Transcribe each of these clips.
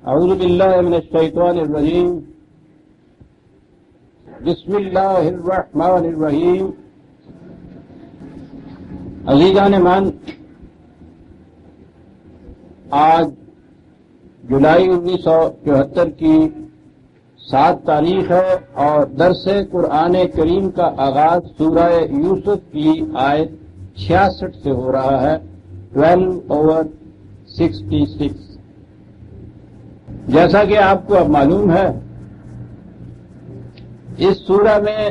اعوذ باللہ من الشیطان الرجیم بسم اللہ الرحمن الرحیم. عزیزان مان، آج جولائی 1974 کی 7 تاریخ ہے اور درس قرآن کریم کا آغاز سورہ یوسف کی آیت 66 سے ہو رہا ہے. 12/66. جیسا کہ آپ کو اب معلوم ہے، اس سورہ میں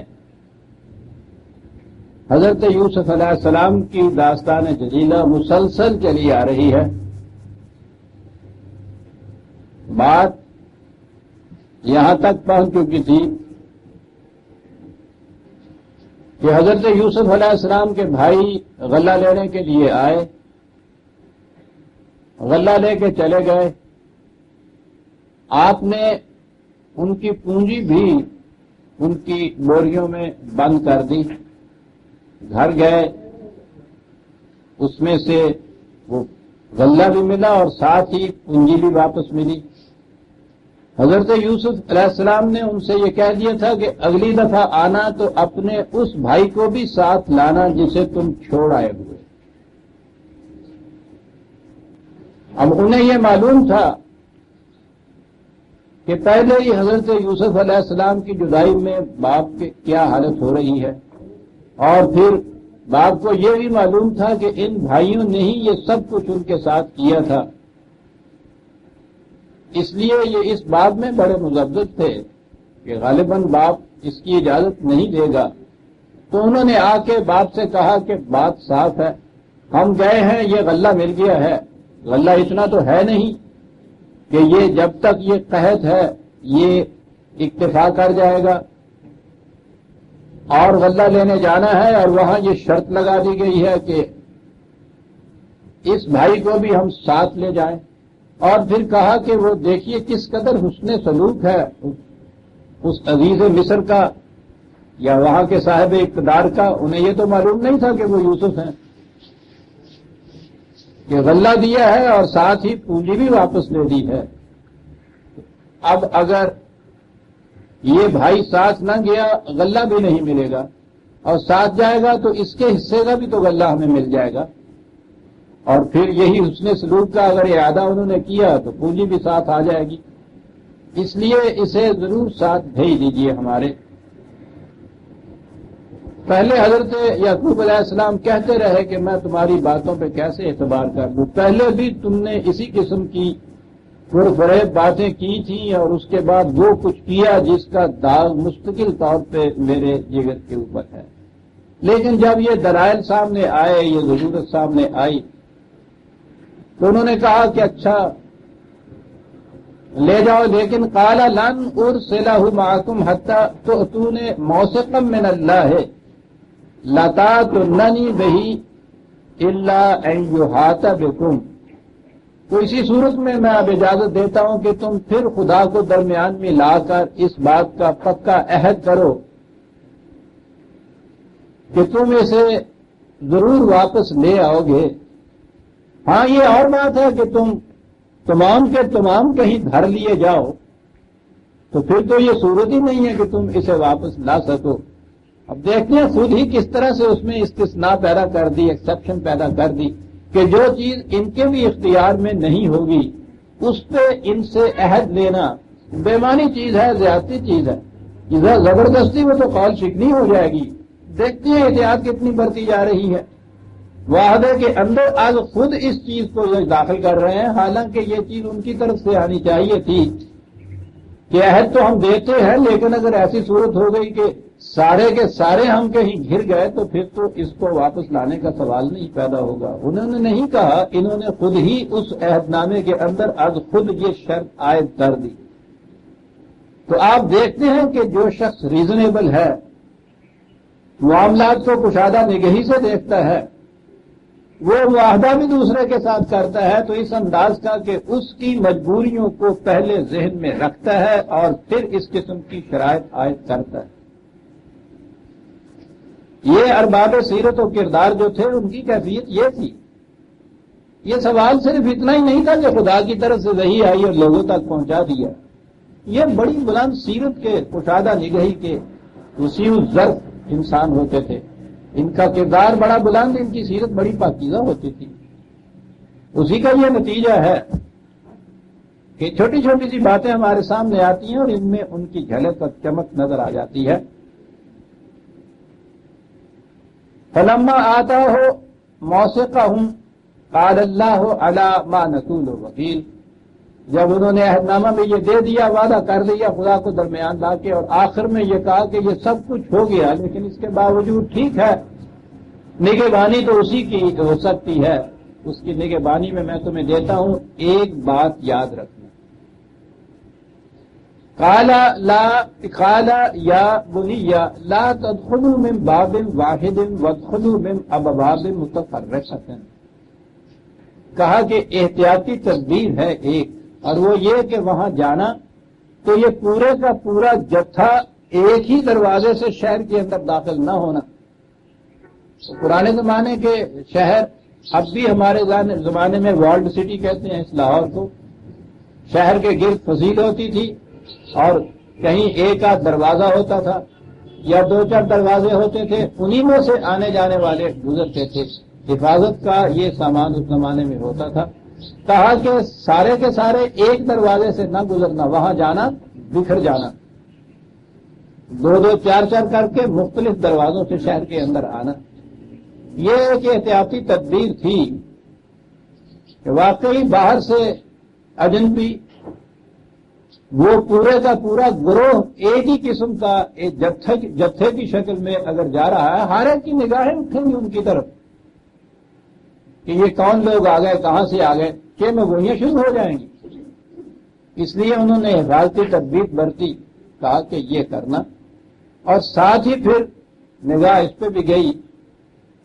حضرت یوسف علیہ السلام کی داستان جلیلہ مسلسل چلی آ رہی ہے. بات یہاں تک پہنچ چکی تھی کہ حضرت یوسف علیہ السلام کے بھائی غلہ لینے کے لیے آئے، غلہ لے کے چلے گئے. آپ نے ان کی پونجی بھی ان کی بوریوں میں بند کر دی. گھر گئے، اس میں سے وہ غلہ بھی ملا اور ساتھ ہی پونجی بھی واپس ملی. حضرت یوسف علیہ السلام نے ان سے یہ کہہ دیا تھا کہ اگلی دفعہ آنا تو اپنے اس بھائی کو بھی ساتھ لانا جسے تم چھوڑ آئے ہوئے. اب انہیں یہ معلوم تھا کہ پہلے ہی حضرت یوسف علیہ السلام کی جدائی میں باپ کی کیا حالت ہو رہی ہے، اور پھر باپ کو یہ بھی معلوم تھا کہ ان بھائیوں نے ہی یہ سب کچھ ان کے ساتھ کیا تھا. اس لیے یہ اس بات میں بڑے مذمت تھے کہ غالباً باپ اس کی اجازت نہیں دے گا. تو انہوں نے آ کے باپ سے کہا کہ بات صاف ہے، ہم گئے ہیں، یہ غلہ مل گیا ہے. غلہ اتنا تو ہے نہیں کہ یہ جب تک یہ قحط ہے یہ اکتفا کر جائے گا، اور غلہ لینے جانا ہے اور وہاں یہ شرط لگا دی گئی ہے کہ اس بھائی کو بھی ہم ساتھ لے جائیں. اور پھر کہا کہ وہ دیکھیے کس قدر حسن سلوک ہے اس عزیز مصر کا یا وہاں کے صاحب اقتدار کا. انہیں یہ تو معلوم نہیں تھا کہ وہ یوسف ہیں، کہ غلہ دیا ہے اور ساتھ ہی پونجی بھی واپس لے دی ہے. اب اگر یہ بھائی ساتھ نہ گیا غلہ بھی نہیں ملے گا، اور ساتھ جائے گا تو اس کے حصے کا بھی تو غلہ ہمیں مل جائے گا، اور پھر یہی حسن سلوک کا اگر اعادہ انہوں نے کیا تو پونجی بھی ساتھ آ جائے گی. اس لیے اسے ضرور ساتھ بھیج دیجیے ہمارے. پہلے حضرت یعقوب علیہ السلام کہتے رہے کہ میں تمہاری باتوں پہ کیسے اعتبار کر لوں، پہلے بھی تم نے اسی قسم کی پرفریب باتیں کی تھیں، اور اس کے بعد وہ کچھ کیا جس کا داغ مستقل طور پہ میرے جگر کے اوپر ہے. لیکن جب یہ دلائل سامنے آئے، یہ ضرورت سامنے آئی، تو انہوں نے کہا کہ اچھا لے جاؤ. لیکن قال لن ارسلہ معکم حتی تؤتون موثقا من اللہ لتاتوننی بہ الا ان یحاط بکم. تو اسی صورت میں اب اجازت دیتا ہوں کہ تم پھر خدا کو درمیان میں لا کر اس بات کا پکا عہد کرو کہ تم اسے ضرور واپس لے آؤ گے. ہاں یہ اور بات ہے کہ تم تمام کے تمام کہیں دھر لیے جاؤ تو پھر تو یہ صورت ہی نہیں ہے کہ تم اسے واپس لا سکو. اب دیکھتے ہیں خود ہی کس طرح سے اس میں استثناء پیدا کر دی، ایکسپشن پیدا کر دی کہ جو چیز ان کے بھی اختیار میں نہیں ہوگی اس پہ ان سے عہد لینا بےمانی چیز ہے، زیادتی چیز ہے. زبردستی وہ تو قول شکنی ہو جائے گی. دیکھتے ہیں احتیاط کتنی بڑھتی جا رہی ہے. معاہدے کے اندر آج خود اس چیز کو داخل کر رہے ہیں، حالانکہ یہ چیز ان کی طرف سے آنی چاہیے تھی کہ عہد تو ہم دیتے ہیں، لیکن اگر ایسی صورت ہو گئی کہ سارے کے سارے ہم کہیں گھر گئے تو پھر تو اس کو واپس لانے کا سوال نہیں پیدا ہوگا. انہوں نے نہیں کہا، انہوں نے خود ہی اس عہد نامے کے اندر آج خود یہ شرط عائد کر دی. تو آپ دیکھتے ہیں کہ جو شخص ریزنیبل ہے، معاملات کو کشادہ نگہی سے دیکھتا ہے، وہ معاہدہ بھی دوسرے کے ساتھ کرتا ہے تو اس انداز کا کہ اس کی مجبوریوں کو پہلے ذہن میں رکھتا ہے اور پھر اس قسم کی شرائط عائد کرتا ہے. یہ ارباب سیرت و کردار جو تھے ان کی کیفیت یہ تھی یہ سوال صرف اتنا ہی نہیں تھا کہ خدا کی طرف سے وحی آئی اور لوگوں تک پہنچا دیا، یہ بڑی بلند سیرت کے، کشادہ نگہی کے، وسیع الظرف انسان ہوتے تھے، ان کا کردار بڑا بلند، ان کی سیرت بڑی پاکیزہ ہوتی تھی۔ اسی کا یہ نتیجہ ہے کہ چھوٹی چھوٹی سی باتیں ہمارے سامنے آتی ہیں اور ان میں ان کی جھلک اور چمک نظر آ جاتی ہے۔ فلما آتاہ موثقہم قال اللہ علی ما نقول وکیل، جب انہوں نے عہد نامہ میں یہ دے دیا، وعدہ کر دیا خدا کو درمیان لا کے، اور آخر میں یہ کہا کہ یہ سب کچھ ہو گیا لیکن اس کے باوجود ٹھیک ہے، نگہبانی تو اسی کی ہو سکتی ہے، اس کی نگہبانی میں تمہیں دیتا ہوں، ایک بات یاد رکھنا۔ قال یا بنی لا تدخلوا من باب واحد وادخلوا من ابواب متفرقۃ، کہا کہ احتیاطی تدبیر ہے ایک، اور وہ یہ کہ وہاں جانا تو یہ پورے کا پورا جتھا ایک ہی دروازے سے شہر کے اندر داخل نہ ہونا۔ پرانے زمانے کے شہر، اب بھی ہمارے زمانے میں والڈ سٹی کہتے ہیں اس لاہور کو، شہر کے گرد فضیل ہوتی تھی اور کہیں ایک آدھ دروازہ ہوتا تھا یا دو چار دروازے ہوتے تھے، انہی میں سے آنے جانے والے گزرتے تھے۔ حفاظت کا یہ سامان اس زمانے میں ہوتا تھا۔ کہا کہ سارے کے سارے ایک دروازے سے نہ گزرنا، وہاں جانا بکھر جانا، دو دو چار چار کر کے مختلف دروازوں سے شہر کے اندر آنا۔ یہ ایک احتیاطی تدبیر تھی کہ واقعی باہر سے اجنبی وہ پورے کا پورا گروہ ایک ہی قسم کا ایک جتھے کی شکل میں اگر جا رہا ہے، ہر ایک کی نگاہیں اٹھیں گی ان کی طرف کہ یہ کون لوگ آ گئے، کہاں سے آ گئے، کہ میں گوئیاں شروع ہو جائیں گی۔ اس لیے انہوں نے حفاظتی تدبیر برتی، کہا کہ یہ کرنا، اور ساتھ ہی پھر نگاہ اس پہ بھی گئی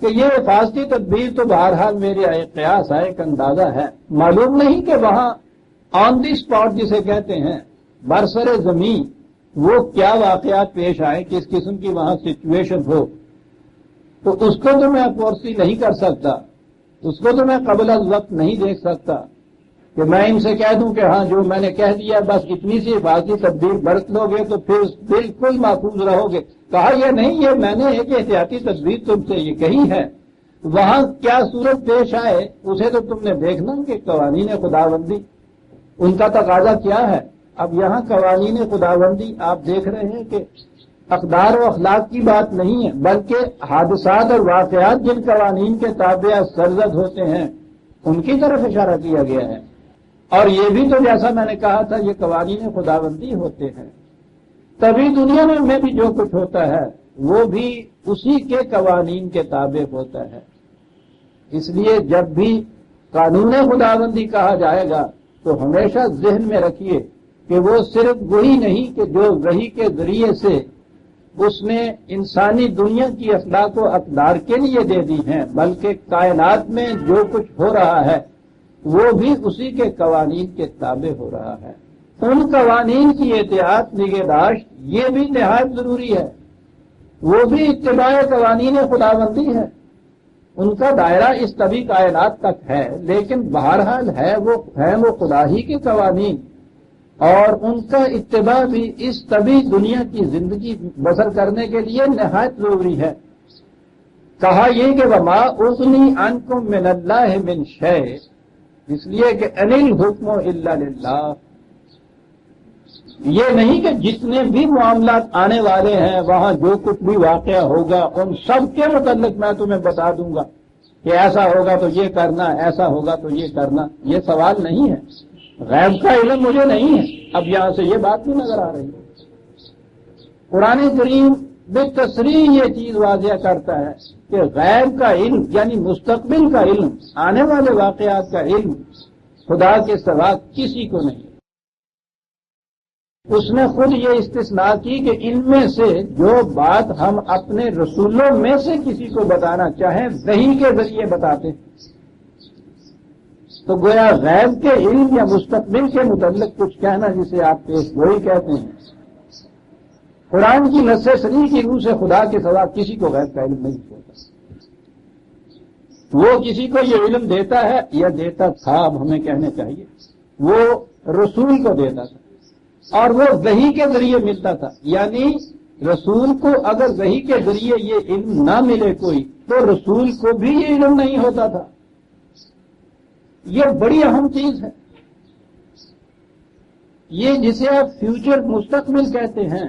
کہ یہ حفاظتی تدبیر تو بہرحال میرے ایک قیاس ہے، ایک اندازہ ہے، معلوم نہیں کہ وہاں آن دی اسپاٹ جسے کہتے ہیں برسر زمین وہ کیا واقعات پیش آئے، کس قسم کی وہاں سچویشن ہو، تو اس کو تو میں فورسی نہیں کر سکتا، اس کو تو میں قبل از وقت نہیں دیکھ سکتا کہ میں ان سے کہہ دوں کہ ہاں جو میں نے کہہ دیا بس اتنی سی حفاظتی تدبیر برت لو گے تو پھر بالکل محفوظ رہو گے۔ کہا یہ نہیں، یہ میں نے ایک احتیاطی تدبیر تم سے یہ کہی ہے، وہاں کیا صورت پیش آئے اسے تو تم نے دیکھنا کہ قوانین خداوندی ان کا تقاضا کیا ہے۔ اب یہاں قوانین خداوندی آپ دیکھ رہے ہیں کہ اقدار و اخلاق کی بات نہیں ہے، بلکہ حادثات اور واقعات جن قوانین کے تابع سرزد ہوتے ہیں ان کی طرف اشارہ کیا گیا ہے، اور یہ بھی تو جیسا میں نے کہا تھا یہ قوانین خداوندی ہوتے ہیں، تبھی دنیا میں بھی جو کچھ ہوتا ہے وہ بھی اسی کے قوانین کے تابع ہوتا ہے۔ اس لیے جب بھی قانون خداوندی کہا جائے گا تو ہمیشہ ذہن میں رکھیے کہ وہ صرف وہی نہیں کہ جو وحی کے ذریعے سے اس نے انسانی دنیا کی اخلاق و اقدار کے لیے دے دی ہیں، بلکہ کائنات میں جو کچھ ہو رہا ہے وہ بھی اسی کے قوانین کے تابع ہو رہا ہے۔ ان قوانین کی احتیاط نگہداشت یہ بھی نہایت ضروری ہے، وہ بھی اتباع قوانین خداوندی ہے، ان کا دائرہ اس طبی کائنات تک ہے، لیکن بہرحال ہے وہ خدا ہی کے قوانین، اور ان کا اتباع بھی اس طبی دنیا کی زندگی بسر کرنے کے لیے نہایت ضروری ہے۔ کہا یہ کہ وما اغنی عنکم من اللہ من شیء، اس لیے کہ ان الحکم الا للہ، یہ نہیں کہ جتنے بھی معاملات آنے والے ہیں وہاں جو کچھ بھی واقعہ ہوگا ان سب کے متعلق میں تمہیں بتا دوں گا کہ ایسا ہوگا تو یہ کرنا، ایسا ہوگا تو یہ کرنا، یہ سوال نہیں ہے، غیب کا علم مجھے نہیں ہے۔ اب یہاں سے یہ بات بھی نظر آ رہی ہے، قرآن کریم بالتصریح یہ چیز واضح کرتا ہے کہ غیب کا علم یعنی مستقبل کا علم، آنے والے واقعات کا علم خدا کے سوا کسی کو نہیں۔ اس نے خود یہ استثناء کی کہ ان میں سے جو بات ہم اپنے رسولوں میں سے کسی کو بتانا چاہیں وحی کے ذریعے بتاتے ہیں، تو گویا غیب کے علم یا مستقبل کے متعلق کچھ کہنا جسے آپ پیش گوئی کہتے ہیں، قرآن کی نص صریح کی روح سے خدا کے سوا کسی کو غیب کا علم نہیں ہوتا۔ وہ کسی کو یہ علم دیتا ہے یا دیتا تھا، اب ہمیں کہنے چاہیے، وہ رسول کو دیتا تھا اور وہ وحی کے ذریعے ملتا تھا. یعنی رسول کو اگر وحی کے ذریعے یہ علم نہ ملے کوئی تو رسول کو بھی یہ علم نہیں ہوتا تھا. یہ بڑی اہم چیز ہے. یہ جسے آپ فیوچر مستقبل کہتے ہیں،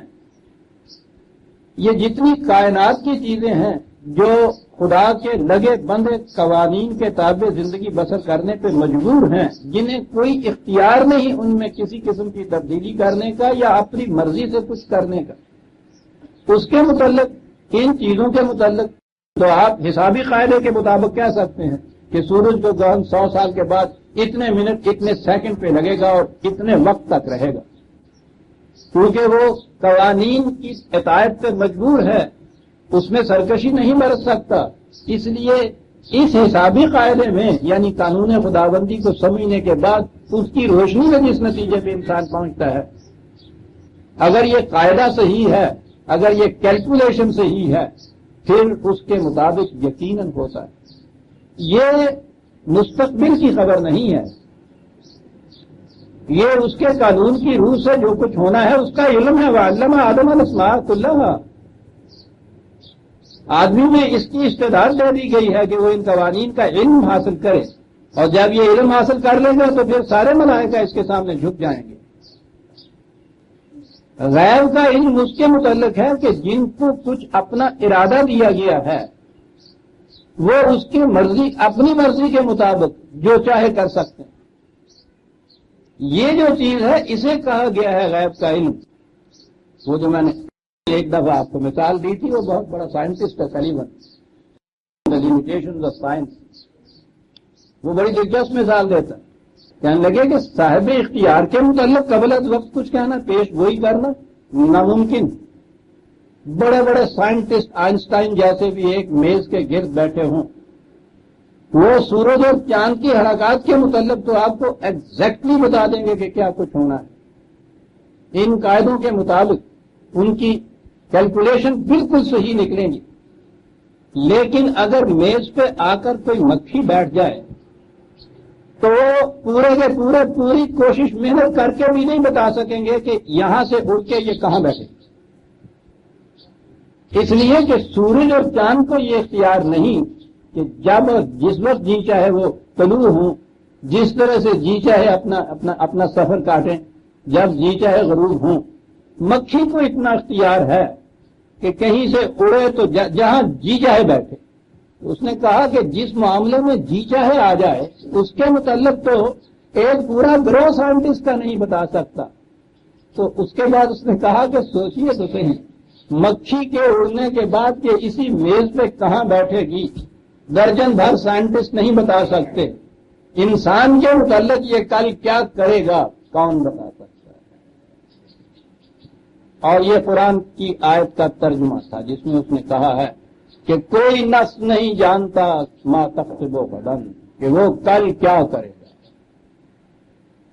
یہ جتنی کائنات کی چیزیں ہیں جو خدا کے لگے بندے قوانین کے تابع زندگی بسر کرنے پہ مجبور ہیں، جنہیں کوئی اختیار نہیں ان میں کسی قسم کی تبدیلی کرنے کا یا اپنی مرضی سے کچھ کرنے کا، اس کے متعلق، ان چیزوں کے متعلق تو آپ حسابی قاعدے کے مطابق کہہ سکتے ہیں کہ سورج کو گرہن 100 سال کے بعد اتنے منٹ اتنے سیکنڈ پہ لگے گا اور اتنے وقت تک رہے گا، کیونکہ وہ قوانین کی اطاعت پہ مجبور ہے، اس میں سرکشی نہیں برت سکتا. اس لیے اس حسابی قاعدے میں یعنی قانون خداوندی کو سمجھنے کے بعد اس کی روشنی میں جس نتیجے پہ انسان پہنچتا ہے، اگر یہ قاعدہ صحیح ہے، اگر یہ کیلکولیشن صحیح ہے، پھر اس کے مطابق یقیناً ہوتا ہے. یہ مستقبل کی خبر نہیں ہے، یہ اس کے قانون کی روح سے جو کچھ ہونا ہے اس کا علم ہے. وَعَلَّمَ آدَمَ الْأَسْمَاءَ كُلَّهَا. آدمی میں اس کی استعداد دے دی گئی ہے کہ وہ ان قوانین کا علم حاصل کرے، اور جب یہ علم حاصل کر لے گا تو پھر سارے ملائکہ اس کے سامنے جھک جائیں گے. غیب کا علم اس کے متعلق ہے کہ جن کو کچھ اپنا ارادہ دیا گیا ہے وہ اس کی مرضی، اپنی مرضی کے مطابق جو چاہے کر سکتے ہیں. یہ جو چیز ہے اسے کہا گیا ہے غیب کا علم. وہ جو میں نے ایک دفعہ آپ کو مثال دی تھی، وہ بہت بڑا سائنٹسٹ ہے سلیون، دی لیمیٹیشنز آف سائنس. وہ بڑی دلچسپ مثال دیتا ہے. کہنے لگے کہ صاحب اختیار کے متعلق قبل از وقت کچھ کہنا، پیش گوئی کرنا ناممکن. بڑے بڑے سائنٹسٹ آئنسٹائن جیسے بھی ایک میز کے گرد بیٹھے ہوں، وہ سورج اور چاند کی حرکات کے متعلق تو آپ کو ایگزیکٹلی بتا دیں گے کہ کیا کچھ ہونا ہے. ان قاعدوں کے مطابق ان کی کیلکولیشن بالکل صحیح نکلیں گی. لیکن اگر میز پہ آ کر کوئی مکھی بیٹھ جائے تو وہ پورے کے پورے پوری کوشش محنت کر کے بھی نہیں بتا سکیں گے کہ یہاں سے اڑ کے یہ کہاں بیٹھے. اس لیے کہ سورج اور چاند کو یہ اختیار نہیں کہ جب اور جس وقت جی چاہے وہ طلوع ہوں، جس طرح سے جی چاہے اپنا سفر کاٹیں، جب جی چاہے غروب ہوں. مکھی کو اتنا اختیار ہے کہ کہیں سے اڑے تو جہاں جی چاہے بیٹھے. اس نے کہا کہ جس معاملے میں جی چاہے آ جائے اس کے متعلق تو ایک پورا گروہ سائنٹسٹ کا نہیں بتا سکتا. تو اس کے بعد اس نے کہا کہ سوچئے تو صحیح، مکھی کے اڑنے کے بعد کہ اسی میز پہ کہاں بیٹھے گی درجن بھر سائنٹسٹ نہیں بتا سکتے. انسان کے متعلق یہ کل کیا کرے گا کون بتا سکتا ہے. اور یہ قرآن کی آیت کا ترجمہ تھا جس میں اس نے کہا ہے کہ کوئی نفس نہیں جانتا ما تکسب غداً، کہ وہ کل کیا کرے گا.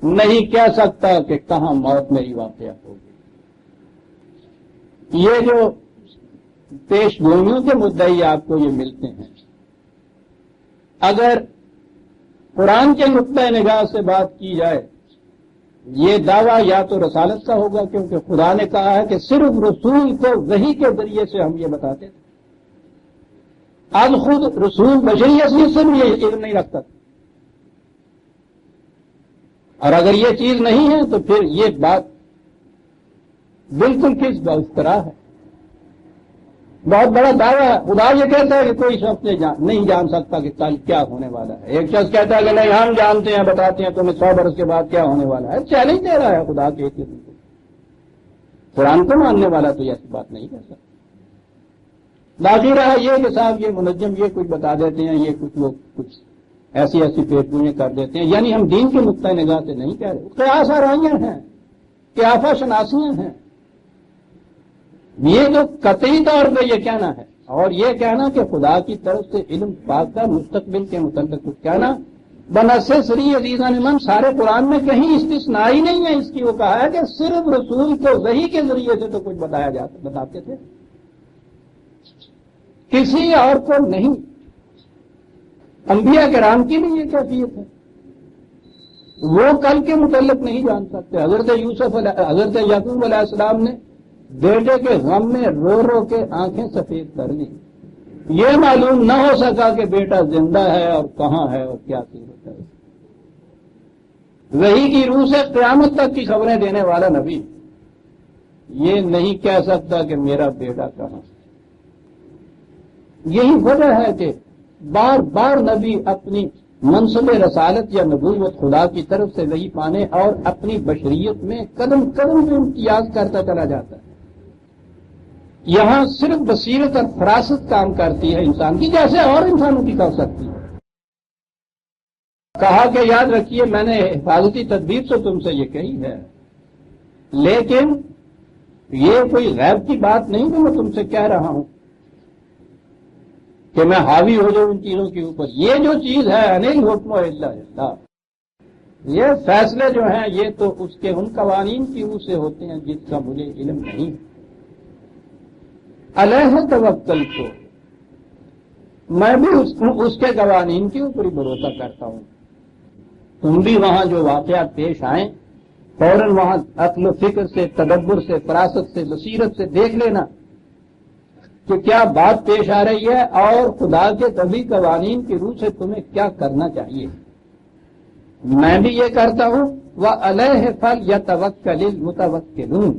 نہیں کہہ سکتا کہ کہاں موت میری واقع ہوگی. یہ جو پیش گوئیوں کے مدعی آپ کو یہ ملتے ہیں، اگر قرآن کے نقطۂ نگاہ سے بات کی جائے یہ دعویٰ یا تو رسالت کا ہوگا، کیونکہ خدا نے کہا ہے کہ صرف رسول کو وحی کے ذریعے سے ہم یہ بتاتے تھے. اب خود رسول بشری اصلیت سے بھی یہ علم نہیں رکھتا تھا. اور اگر یہ چیز نہیں ہے تو پھر یہ بات بالکل کس افتراء ہے. بہت بڑا دعویٰ ہے. خدا یہ کہتا ہے کہ کوئی شخص نہیں جان سکتا کہ کل کیا ہونے والا ہے. ایک شخص کہتا ہے کہ نہیں ہم جانتے ہیں، بتاتے ہیں تمہیں 100 برس کے بعد کیا ہونے والا ہے. چیلنج دے رہا ہے خدا کے قسم کو. قرآن کو ماننے والا تو ایسی بات نہیں کر سکتا. باقی رہا یہ کہ صاحب یہ منجم یہ کچھ بتا دیتے ہیں، یہ کچھ لوگ کچھ ایسی پیشگوئیاں کر دیتے ہیں. یعنی ہم دین کے نقطۂ نگاہ سے نہیں کہہ رہے، قیاس آرائیاں ہیں، قیافہ شناسیاں ہیں. یہ جو قطعی طور پہ یہ کہنا ہے اور یہ کہنا کہ خدا کی طرف سے علم پاک کا مستقبل کے متعلق کچھ کہنا بنص سری عزیزان امام سارے قرآن میں کہیں استثناء ہی نہیں ہے اس کی. وہ کہا ہے کہ صرف رسول کو وحی کے ذریعے سے تو کچھ بتاتے تھے، کسی اور کو نہیں. انبیاء کرام کی بھی یہ کیفیت ہے، وہ کل کے متعلق نہیں جان سکتے۔ حضرت یعقوب علیہ السلام نے بیٹے کے غم میں رو رو کے آنکھیں سفید کر لی، یہ معلوم نہ ہو سکا کہ بیٹا زندہ ہے اور کہاں ہے اور کیا صورت ہے۔ وحی کی روح سے قیامت تک کی خبریں دینے والا نبی یہ نہیں کہہ سکتا کہ میرا بیٹا کہاں ہے۔ یہی وجہ ہے کہ بار بار نبی اپنی منصب رسالت یا نبوت خدا کی طرف سے وحی پانے اور اپنی بشریت میں قدم قدم پہ امتیاز کرتا چلا جاتا ہے۔ یہاں صرف بصیرت اور فراست کام کرتی ہے انسان کی، جیسے اور انسانوں کی کر سکتی ہے۔ کہا کہ یاد رکھیے میں نے حفاظتی تدبیر سے تم سے یہ کہی ہے، لیکن یہ کوئی غیب کی بات نہیں کہ میں تم سے کہہ رہا ہوں کہ میں حاوی ہو جاؤں ان چیزوں کے اوپر۔ یہ جو چیز ہے انل حکم الا للہ، یہ فیصلے جو ہیں یہ تو اس کے ان قوانین کی روح سے ہوتے ہیں جس کا مجھے علم نہیں۔ علیہ توکل کو میں بھی اس کے قوانین کے اوپر ہی بھروسہ کرتا ہوں۔ تم بھی وہاں جو واقعات پیش آئیں فوراً وہاں عقل و فکر سے، تدبر سے، فراست سے، بصیرت سے دیکھ لینا کہ کیا بات پیش آ رہی ہے اور خدا کے طبی قوانین کی روح سے تمہیں کیا کرنا چاہیے۔ میں بھی یہ کرتا ہوں وَعَلَيْهِ فَلْيَتَوَكَّلِ الْمُتَوَكِّلُونَ،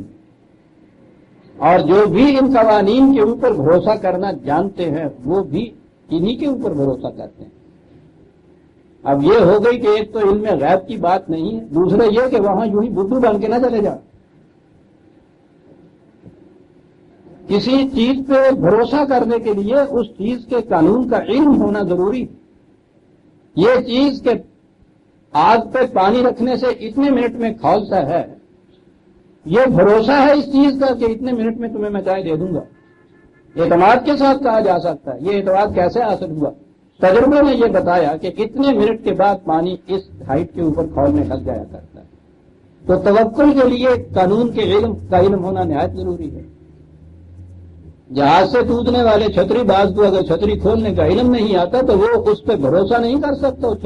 اور جو بھی ان قوانین کے اوپر بھروسہ کرنا جانتے ہیں وہ بھی انہی کے اوپر بھروسہ کرتے ہیں۔ اب یہ ہو گئی کہ ایک تو علم غیب کی بات نہیں ہے، دوسرا یہ کہ وہاں یوں ہی بدھو بن کے نہ چلے جا۔ کسی چیز پہ بھروسہ کرنے کے لیے اس چیز کے قانون کا علم ہونا ضروری ہے۔ یہ چیز کہ آگ پہ پانی رکھنے سے اتنے منٹ میں کھولتا ہے، یہ بھروسہ ہے اس چیز کا کہ اتنے منٹ میں تمہیں میں چائے دے دوں گا۔ اعتماد کے ساتھ کہا جا سکتا ہے۔ یہ اعتماد کیسے حاصل ہوا؟ تجربے نے یہ بتایا کہ اتنے منٹ کے بعد پانی اس ہائٹ کے اوپر کھولنے لگ جایا کرتا ہے۔ تو توکل کے لیے قانون کے علم کا علم ہونا نہایت ضروری ہے۔ جہاز سے کودنے والے چھتری باز کو اگر چھتری کھولنے کا علم نہیں آتا تو وہ اس پہ بھروسہ نہیں کر سکتا۔ اس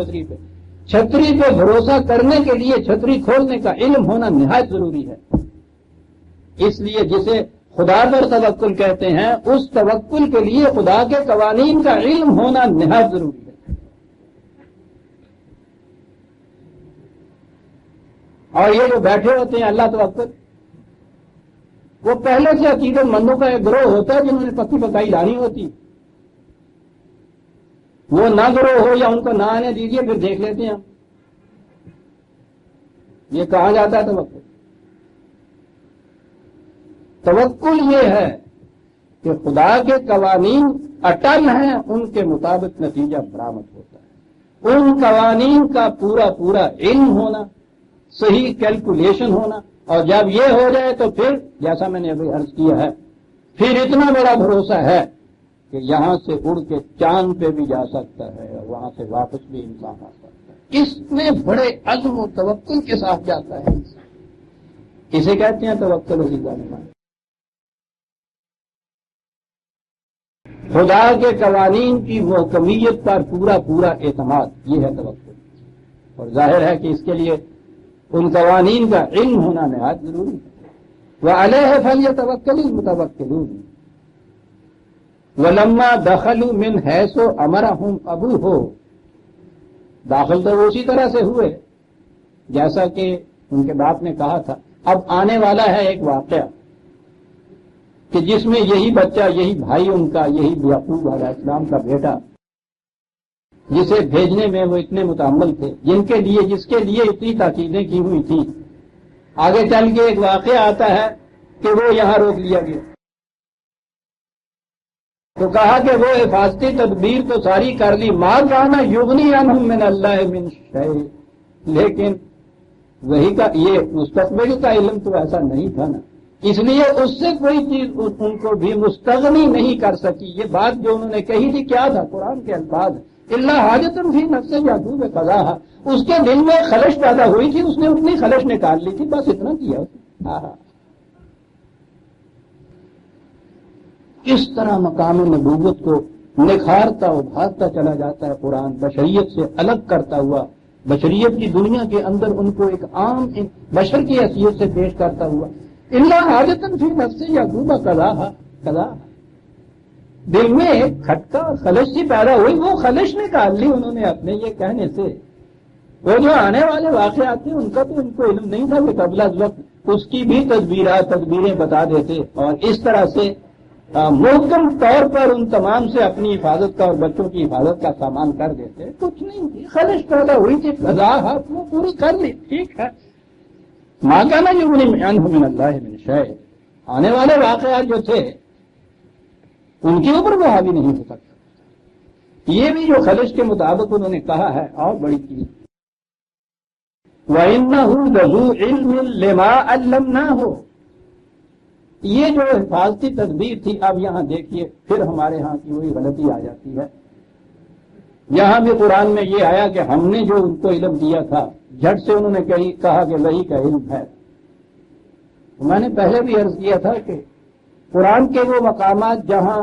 چھتری پہ بھروسہ کرنے کے لیے چھتری کھولنے کا علم ہونا نہایت ضروری ہے۔ اس لیے جسے خدا پر توکل کہتے ہیں اس توکل کے لیے خدا کے قوانین کا علم ہونا نہایت ضروری ہے۔ اور یہ جو بیٹھے ہوتے ہیں اللہ توکل، وہ پہلے سے عقیدت مندوں کا ایک گروہ ہوتا ہے جنہوں نے پکی پکائی لانی ہوتی، وہ نہ گروہ ہو یا ان کو نہ آنے دیجیے پھر دیکھ لیتے ہیں ہم یہ کہا جاتا ہے توکل۔ توکل یہ ہے کہ خدا کے قوانین اٹل ہیں، ان کے مطابق نتیجہ برآمد ہوتا ہے۔ ان قوانین کا پورا پورا علم ہونا، صحیح کیلکولیشن ہونا، اور جب یہ ہو جائے تو پھر جیسا میں نے ابھی عرض کیا ہے پھر اتنا بڑا بھروسہ ہے کہ یہاں سے اڑ کے چاند پہ بھی جا سکتا ہے اور وہاں سے واپس بھی انسان آ سکتا ہے۔ اس میں بڑے عزم و توکل کے ساتھ جاتا ہے انسان۔ اسے کہتے ہیں توکل عزیزان۔ خدا کے قوانین کی محکمیت پر پورا پورا اعتماد، یہ ہے توکل۔ اور ظاہر ہے کہ اس کے لیے ان قوانین کا علم ہونا نہایت ضروری ہے۔ وَعَلَيْهِ فَلْيَتَوَكَّلِ الْمُتَوَكِّلُونَ وَلَمَّا دَخَلُوا مِنْ حَيْثُ أَمَرَهُمْ أَبُوهُ، داخل تو وہ اسی طرح سے ہوئے جیسا کہ ان کے باپ نے کہا تھا۔ اب آنے والا ہے ایک واقعہ کہ جس میں یہی بچہ، یہی بھائی ان کا، یہی یعقوب علیہ السلام کا بیٹا جسے بھیجنے میں وہ اتنے متعمل تھے، جس کے لیے اتنی تاکیدیں کی ہوئی تھی، آگے چل کے ایک واقعہ آتا ہے کہ وہ یہاں روک لیا گیا۔ تو کہا کہ وہ حفاظتی تدبیر تو ساری کر لی، ما کان یغنی عنہم من اللہ من شیء، لیکن وہی کا یہ مستقبل کا علم تو ایسا نہیں تھا نا، اس لیے اس سے کوئی چیز ان کو بھی مستغنی نہیں کر سکی۔ یہ بات جو انہوں نے کہی تھی کیا تھا؟ قرآن کے الفاظ، اللہ حاجت فی نفس یعقوب قضاها، اس کے دل میں خلش پیدا ہوئی تھی، اس نے اپنی خلش نکال لی تھی، بس اتنا کیا۔ کس طرح مقام نبوت کو نکھارتا ابھارتا چلا جاتا ہے قرآن، بشریت سے الگ کرتا ہوا، بشریت کی دنیا کے اندر ان کو ایک عام بشر کی حیثیت سے پیش کرتا ہوا۔ اللہ حاجتن فی نفس یعقوب قضا، دل میں ایک کھٹکا اور خلش سی پیدا ہوئی، وہ خلش نکال لی انہوں نے اپنے یہ کہنے سے۔ وہ جو آنے والے واقعات تھے ان کا تو ان کو علم نہیں تھا کہ قبل از وقت اس کی بھی تدبیریں بتا دیتے، اور اس طرح سے محکم طور پر ان تمام سے اپنی حفاظت کا اور بچوں کی حفاظت کا سامان کر دیتے۔ کچھ نہیں تھی، خلش پیدا ہوئی تھی، قضا وہ پوری کر لی، ٹھیک ہے۔ ما کان یغنی عنہ من اللہ من شیء، آنے والے واقعات جو تھے ان کے اوپر وہ حاوی نہیں ہو سکتا۔ یہ بھی جو خلش کے مطابق انہوں نے کہا ہے اور بڑی چیز۔ وَإِنَّهُ لَذُو عِلْمٍ لِمَا عَلَّمْنَاهُ، یہ جو حفاظتی تدبیر تھی، اب یہاں دیکھیے پھر ہمارے ہاں کی وہی غلطی آ جاتی ہے۔ یہاں بھی قرآن میں یہ آیا کہ ہم نے جو ان کو علم دیا تھا، جھٹ سے انہوں نے کہا کہ وہی کا علم ہے۔ میں نے پہلے بھی عرض کیا تھا کہ قرآن کے وہ مقامات جہاں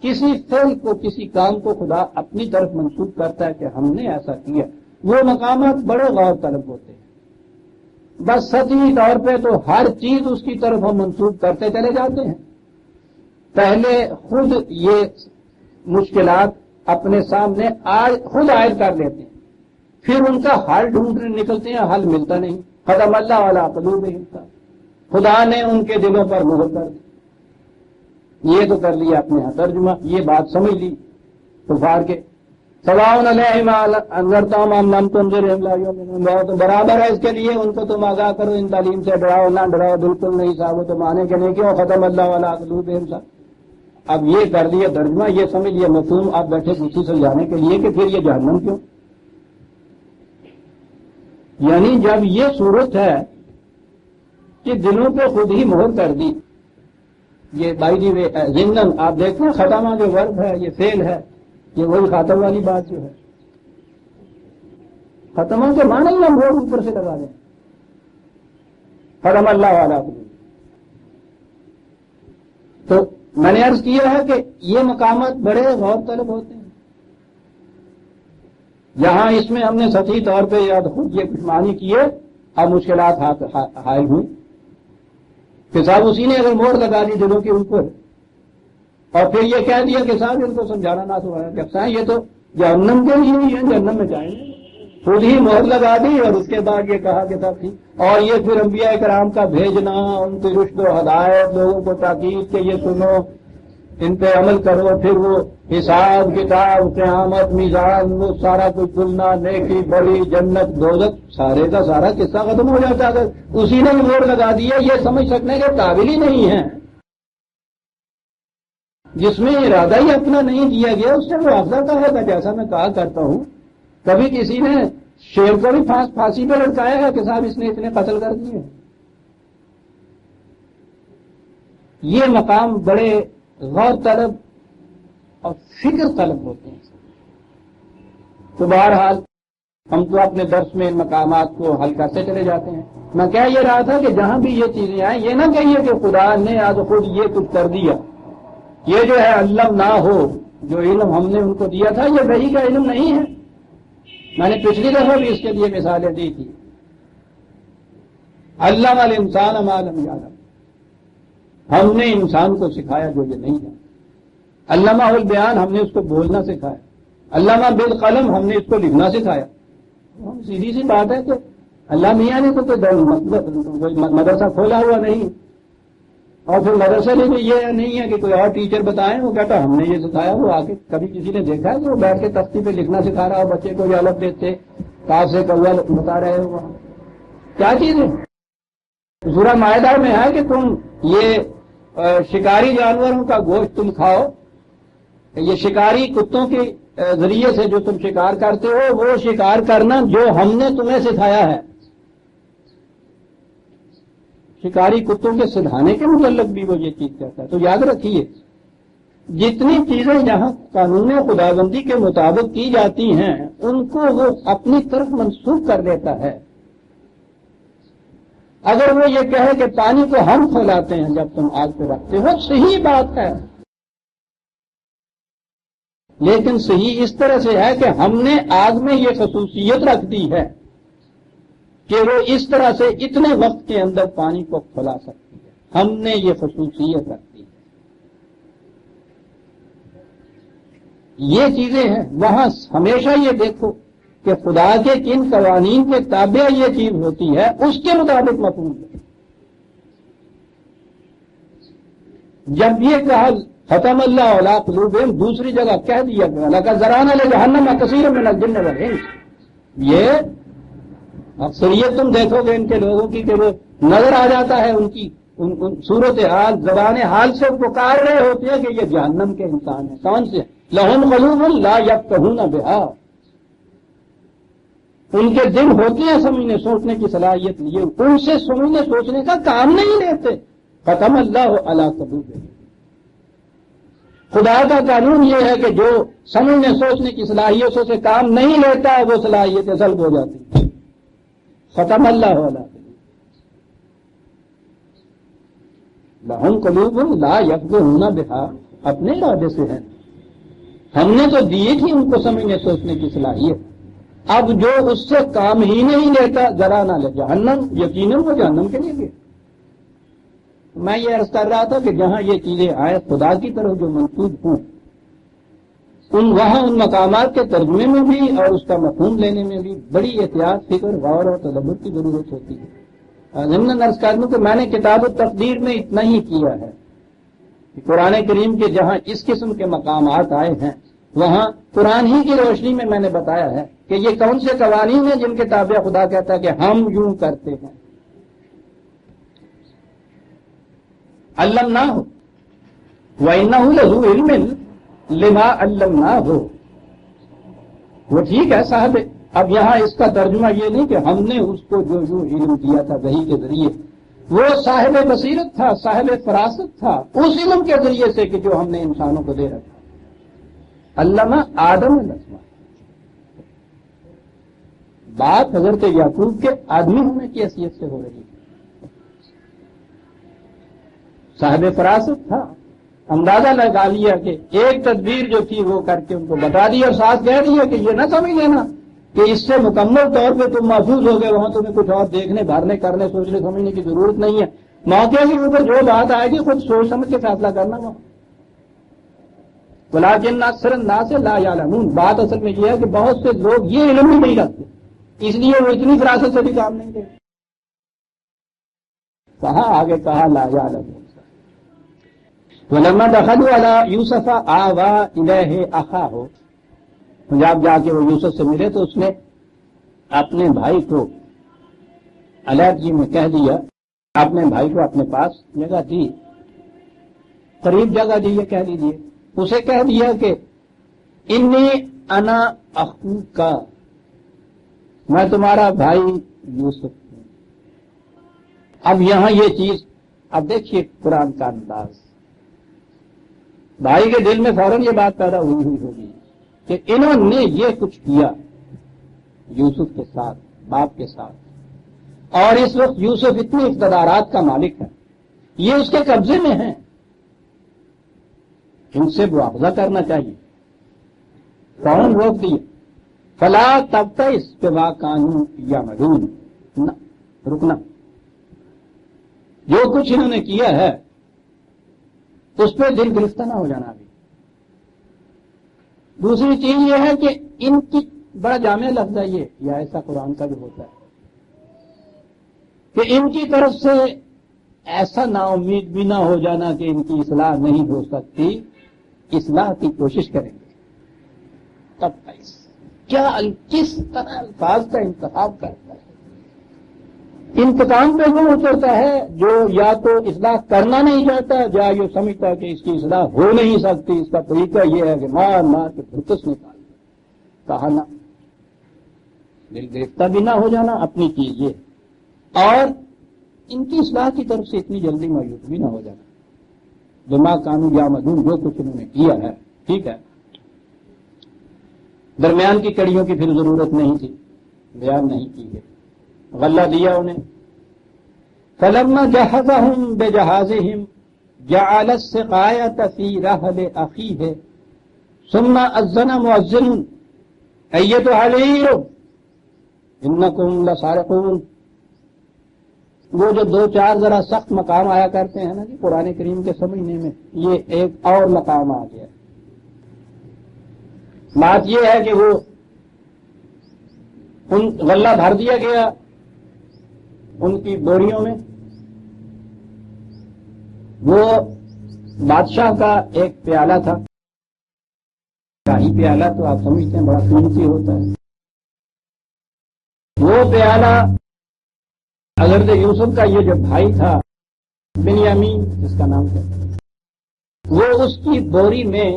کسی فعل کو، کسی کام کو خدا اپنی طرف منسوب کرتا ہے کہ ہم نے ایسا کیا، وہ مقامات بڑے غور طلب ہوتے ہیں۔ بس سطحی طور پہ تو ہر چیز اس کی طرف ہم منسوب کرتے چلے جاتے ہیں، پہلے خود یہ مشکلات اپنے سامنے خود عائد کر لیتے ہیں، پھر ان کا حل ڈھونڈنے نکلتے ہیں، حل ملتا نہیں۔ ختم اللہ علی قلوبہم، خدا نے ان کے دلوں پر مہر کر دی۔ یہ تو کر لیا اپنے یہاں ترجمہ، یہ بات سمجھ لی کفار کے، سواء علیہم انذرتہم ام لم تنذرہم لا یؤمنون، تو برابر ہے اس کے لیے ان کو تم آگاہ کرو، ان تعلیم سے ڈراؤ نہ ڈراؤ، بالکل نہیں صاحب، وہ تو مانے کہ نہیں کیوں، ختم اللہ علی قلوبہم صاحب۔ اب یہ کر دیا ترجمہ، یہ سمجھ لیا مفہوم، آپ بیٹھے کسی سمجھانے کے لیے کہ پھر یہ جہنم کیوں؟ یعنی جب یہ صورت ہے کہ دلوں پہ خود ہی مہر کر دی، یہ بائی دی وے ضمن آپ دیکھتے ہیں ختمہ جو ورب ہے، یہ فعل ہے، یہ وہی خاتم والی بات جو ہے، ختمہ کے معنی ہی ہم مہر اوپر سے لگا دیں، ختم اللہ والا۔ تو میں نے عرض کیا ہے کہ یہ مقامات بڑے غور طلب ہوتے ہیں، جہاں اس میں ہم نے سطحی طور پہ یا خود یہ کچھ معنی کیے، اب مشکلات حائل ہوئی کہ صاحب اسی نے اگر مہر لگا دی دلوں کے اوپر، اور پھر یہ کہہ دیا کہ صاحب ان کو سمجھانا نہ تو ہے کہ یہ تو جہنم کے لیے ہی ہے، جہنم میں جائیں گے، خود ہی مہر لگا دی، اور اس کے بعد یہ کہا کہ تب تھی، اور یہ پھر انبیاء کرام کا بھیجنا، ان کی رشد و ہدایت، لوگوں کو تاکید کہ یہ سنو، ان پہ عمل کرو، پھر وہ حساب کتاب، قیامت، میزان، وہ سارا کچھ تلنا، نیکی بڑی، جنت دوزخ، سارے کا سارا قصہ ختم ہو جاتا ہے۔ اگر اسی نے مہر لگا دیا، یہ سمجھ سکنے کے قابل ہی نہیں ہے۔ جس میں ارادہ ہی اپنا نہیں دیا گیا اس سے معاوضہ کا ہے، جیسا میں کہا کرتا ہوں، کبھی کسی نے شیر کو بھی پھانسی پہ لٹکایا ہے کہ صاحب اس نے اتنے قتل کر دیے۔ یہ مقام بڑے غور طلب اور فکر طلب ہوتے ہیں۔ تو بہرحال ہم تو اپنے درس میں ان مقامات کو حل کرتے چلے جاتے ہیں۔ میں کہہ یہ رہا تھا کہ جہاں بھی یہ چیزیں آئیں، یہ نہ کہیے کہ خدا نے آج خود یہ کچھ کر دیا، یہ جو ہے علم نہ ہو، جو علم ہم نے ان کو دیا تھا یہ وحی کا علم نہیں ہے۔ میں نے پچھلی دفعہ بھی اس کے لیے مثالیں دی تھی، علم الانسان ما لم یعلم، ہم نے انسان کو سکھایا جو یہ نہیں ہے۔ علامہ البیان، ہم نے اس کو بولنا سکھایا۔ علامہ بالقلم، ہم نے اس کو لکھنا سکھایا۔ سیدھی سی بات ہے کہ اللہ میاں نے تو کوئی مدرسہ کھولا ہوا نہیں، اور پھر مدرسے میں بھی یہ نہیں ہے کہ کوئی اور ٹیچر بتائیں، وہ کہتا ہم نے یہ سکھایا۔ وہ آگے کبھی کسی نے دیکھا ہے کہ وہ بیٹھ کے تختی پہ لکھنا سکھا رہا ہو، بچے کو یہ الگ دیتے کاف سے کوا بتا رہے ہو، وہاں کیا چیز ہے؟ سورہ مائدہ میں ہے کہ تم یہ شکاری جانوروں کا گوشت تم کھاؤ، یہ شکاری کتوں کے ذریعے سے جو تم شکار کرتے ہو وہ شکار کرنا جو ہم نے تمہیں سکھایا ہے۔ شکاری کتوں کے سدھانے کے متعلق بھی وہ یہ چیز کہتا ہے۔ تو یاد رکھیے، جتنی چیزیں یہاں قانون خداوندی کے مطابق کی جاتی ہیں ان کو وہ اپنی طرف منسوخ کر دیتا ہے۔ اگر وہ یہ کہے کہ پانی کو ہم کھولاتے ہیں جب تم آگ پہ رکھتے ہو، صحیح بات ہے، لیکن صحیح اس طرح سے ہے کہ ہم نے آگ میں یہ خصوصیت رکھ دی ہے کہ وہ اس طرح سے اتنے وقت کے اندر پانی کو کھلا سکتی ہے، ہم نے یہ خصوصیت رکھ دی ہے۔ یہ چیزیں ہیں، وہاں ہمیشہ یہ دیکھو کہ خدا کے کن قوانین کے تابع یہ چیز ہوتی ہے، اس کے مطابق مفہوم ہے۔ جب یہ کہا ختم اللہ علی قلوبہم، دوسری جگہ کہہ دیا کہ لَقَدْ ذَرَأْنَا لِجَهَنَّمَ كَثِيرًا مِنَ الْجِنِّ وَالْإِنسِ، یہ اکثریت تم دیکھو گے ان کے لوگوں کی کہ وہ نظر آ جاتا ہے ان کی صورت حال، زبان حال سے پکار رہے ہوتے ہیں کہ یہ جہنم کے انسان ہیں۔ کون سے؟ لَهُمْ قُلُوبٌ لَا يَفْقَهُونَ بِهَا، ان کے دل ہوتے ہیں سمجھنے سوچنے کی صلاحیت لیے، ان سے سمجھنے سوچنے کا کام نہیں لیتے۔ ختم اللہ علی قلوبہم، خدا کا قانون یہ ہے کہ جو سمجھنے سوچنے کی صلاحیتوں سے کام نہیں لیتا ہے وہ صلاحیتیں سلب ہو جاتی ہیں۔ ختم اللہ علی قلوبہم، لہم قلوب لا یفقہون بہا، اپنے ارادے سے ہے، ہم نے تو دیے تھی ان کو سمجھنے سوچنے کی صلاحیت، اب جو اس سے کام ہی نہیں لیتا ذرا نہ لے جہنم، یقیناً وہ جہنم کے لیے گئے۔ میں یہ عرض کر رہا تھا کہ جہاں یہ چیزیں آئے خدا کی طرف جو منسوب ہوں، وہاں ان مقامات کے ترجمے میں بھی اور اس کا مفہوم لینے میں بھی بڑی احتیاط، فکر، غور اور تدبر کی ضرورت ہوتی ہے۔ ضمن عرض کر دوں کہ میں نے کتاب التقدیر میں اتنا ہی کیا ہے کہ قرآن کریم کے جہاں اس قسم کے مقامات آئے ہیں وہاں قرآن ہی کی روشنی میں نے بتایا ہے کہ یہ کون سے قوانین ہیں جن کے تابع خدا کہتا ہے کہ ہم یوں کرتے ہیں۔ علمناہ وَإِنَّهُ لَذُو عِلْمٍ لِمَا عَلَّمْنَاهُ، وہ ٹھیک ہے صاحب، اب یہاں اس کا ترجمہ یہ نہیں کہ ہم نے اس کو جو علم دیا تھا وحی کے ذریعے، وہ صاحب بصیرت تھا، صاحب فراست تھا اس علم کے ذریعے سے کہ جو ہم نے انسانوں کو دے رکھا۔ علامہ آدم الاسماء، بات حضرت یعقوب کے آدمی ہونے کی حیثیت سے ہو رہی ہے۔ صاحب فراست تھا، اندازہ لگا لیا کہ ایک تدبیر جو تھی وہ کر کے ان کو بتا دی اور ساتھ کہہ دیا کہ یہ نہ سمجھ لینا کہ اس سے مکمل طور پہ تم محفوظ ہو گئے، وہاں تمہیں کچھ اور دیکھنے بھرنے کرنے سوچنے سمجھنے کی ضرورت نہیں ہے، موقع کے اوپر جو بات آئے گی خود سوچ سمجھ کے فیصلہ کرنا وہاں۔ وَلَٰكِنَّ أَكْثَرَ النَّاسِ لَا يَعْلَمُونَ، بات اصل میں یہ ہے کہ بہت سے لوگ یہ علم ہی نہیں رکھتے، اس لیے وہ اتنی فراست سے بھی کام نہیں کرتے۔ کہاں آگے کہا لا يعلمون۔ وَلَمَّا دَخَلُوا عَلَىٰ يُوسُفَ آوَىٰ إِلَيْهِ أَخَاهُ، جب جا کے وہ یوسف سے ملے تو اس نے اپنے بھائی کو علیحدگی میں کہہ دیا، اپنے بھائی کو اپنے پاس جگہ دی، قریب جگہ دی، یہ کہہ دیجیے، اسے کہہ دیا کہ انی انا اخوک، میں تمہارا بھائی یوسف ہوں۔ اب یہاں یہ چیز، اب دیکھیے قرآن کا انداز، بھائی کے دل میں فوراً یہ بات پیدا ہوئی ہوگی کہ انہوں نے یہ کچھ کیا یوسف کے ساتھ، باپ کے ساتھ، اور اس وقت یوسف اتنی اقتدارات کا مالک ہے، یہ اس کے قبضے میں ہیں، ان سے معاوضہ کرنا چاہیے۔ فوراً روک دیا، فلا تبتئس بما كانوا يعملون، نہ رکنا، جو کچھ انہوں نے کیا ہے اس پہ دل گرفتہ نہ ہو جانا۔ ابھی دوسری چیز یہ ہے کہ ان کی بڑا جامع لفظ ہے یہ، یا ایسا قرآن کا بھی ہوتا ہے کہ ان کی طرف سے ایسا نا امید بھی نہ ہو جانا کہ ان کی اصلاح نہیں ہو سکتی، اصلاح کی کوشش کریں گے۔ تب کیا کس طرح الفاظ کا انتخاب کرتا ہے، انتقام پہ وہ اترتا ہے جو یا تو اصلاح کرنا نہیں چاہتا یا یہ سمجھتا ہے کہ اس کی اصلاح ہو نہیں سکتی، اس کا طریقہ یہ ہے کہ مار مار کے بھرکس نکال دے۔ کہا نہ، دل گرفتہ بھی نہ ہو جانا اپنی چیز یہ، اور ان کی اصلاح کی طرف سے اتنی جلدی مایوس بھی نہ ہو جانا۔ بما كانوا يعملون، جو کچھ انہوں نے کیا ہے ٹھیک ہے، درمیان کی کڑیوں کی پھر ضرورت نہیں تھی، بیان نہیں کی ہے، غلہ دیا انہیں۔ فلما جهزهم بجهازهم جعل السقاية في رحل أخيه ثم اذن مؤذن ایتھا العیر انکم لسارقون. وہ جو دو چار ذرا سخت مقام آیا کرتے ہیں نا جی قرآن کریم کے سمجھنے میں، یہ ایک اور مقام آ گیا. بات یہ ہے کہ وہ ان غلہ بھر دیا گیا ان کی بوریوں میں. وہ بادشاہ کا ایک پیالہ تھا، شاہی پیالہ تو آپ سمجھتے ہیں بڑا قیمتی ہوتا ہے. وہ پیالہ حضرت یوسف کا یہ جو بھائی تھا بنیامین جس کا نام تھا، وہ اس کی بوری میں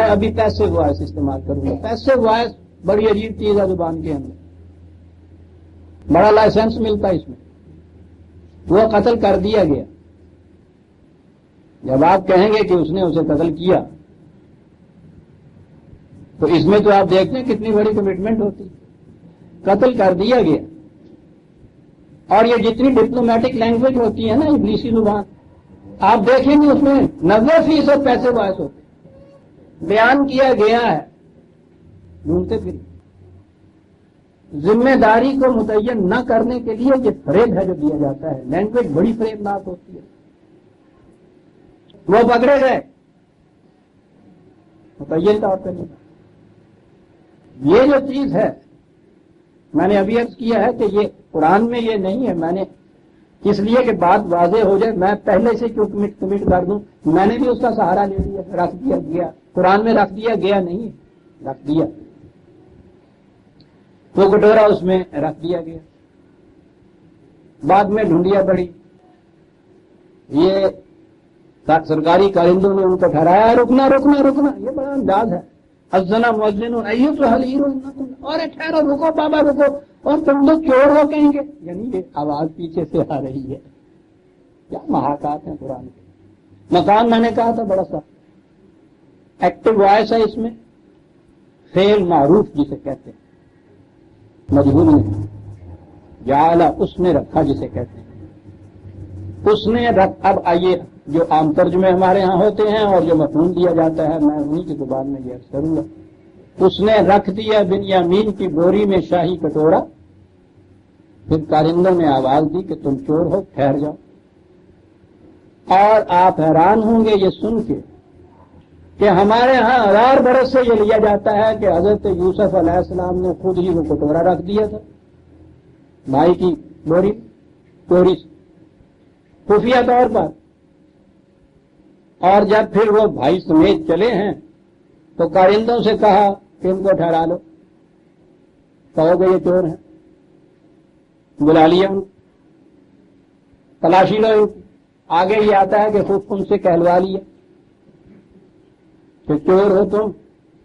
ابھی پیسے وائس استعمال کروں گا. پیسے وائس بڑی عجیب چیز ہے زبان کے اندر، بڑا لائسنس ملتا ہے اس میں. وہ قتل کر دیا گیا. جب آپ کہیں گے کہ اس نے اسے قتل کیا تو اس میں تو آپ دیکھتے ہیں کتنی بڑی کمٹمنٹ ہوتی. قتل کر دیا گیا. اور یہ جتنی ڈپلومیٹک لینگویج ہوتی ہے نا انگلیسی زبان، آپ دیکھیں گے اس میں 90% پیسے باعث ہوتے. بیان کیا گیا ہے ڈھونڈتے پھر ذمہ داری کو متعین نہ کرنے کے لیے یہ فریب ہے جو دیا جاتا ہے. لینگویج بڑی فریبناک ہوتی ہے. وہ پکڑے گئے متعین طور پہ نہیں. یہ جو چیز ہے میں نے ابھی عرض کیا ہے کہ یہ قرآن میں یہ نہیں ہے. میں نے اس لیے کہ بات واضح ہو جائے میں پہلے سے کیوں کمٹ کر دوں. میں نے بھی اس کا سہارا لے لیا، رکھ دیا گیا. قرآن میں رکھ دیا گیا نہیں، رکھ دیا. وہ کٹورا اس میں رکھ دیا گیا. بعد میں ڈھونڈیا پڑی. یہ سرکاری کارندوں نے ان کو ٹھہرایا رکنا رکنا رکنا. یہ بڑا انداز ہے. اذن مؤذن ایھا العیر انکم، اور ٹھہرو رکو بابا رکو، اور تم لوگ چور ہو کہیں گے. یعنی یہ آواز پیچھے سے آ رہی ہے. کیا محاکات ہیں قرآن کے. مقام میں نے کہا تھا بڑا سا ایکٹیو وائس ہے اس میں. فعل معروف جسے کہتے ہیں، مجہول نہیں. جعل اس نے رکھا جسے کہتے ہیں. اس نے رکھ. اب آئیے جو عام ترجمے ہمارے ہاں ہوتے ہیں اور جو مفہوم دیا جاتا ہے میں انہیں کی زبان میں یہ عرض کروں گا. اس نے رکھ دیا بنیامین کی بوری میں شاہی کٹورا. پھر کارندوں نے آواز دی کہ تم چور ہو، ٹھہر جاؤ. اور آپ حیران ہوں گے یہ سن کے کہ ہمارے ہاں 1000 برس سے یہ لیا جاتا ہے کہ حضرت یوسف علیہ السلام نے خود ہی وہ کٹورا رکھ دیا تھا بھائی کی بوری چوری سے خفیہ طور پر. اور جب پھر وہ بھائی سمیت چلے ہیں تو کارندوں سے کہا کہ ان کو ٹھہرا لو، کہو گے یہ چور ہیں. بلا لیا ان، تلاشی لو. آگے یہ آتا ہے کہ خود ان سے کہلوا لیا کہ چور ہو تم.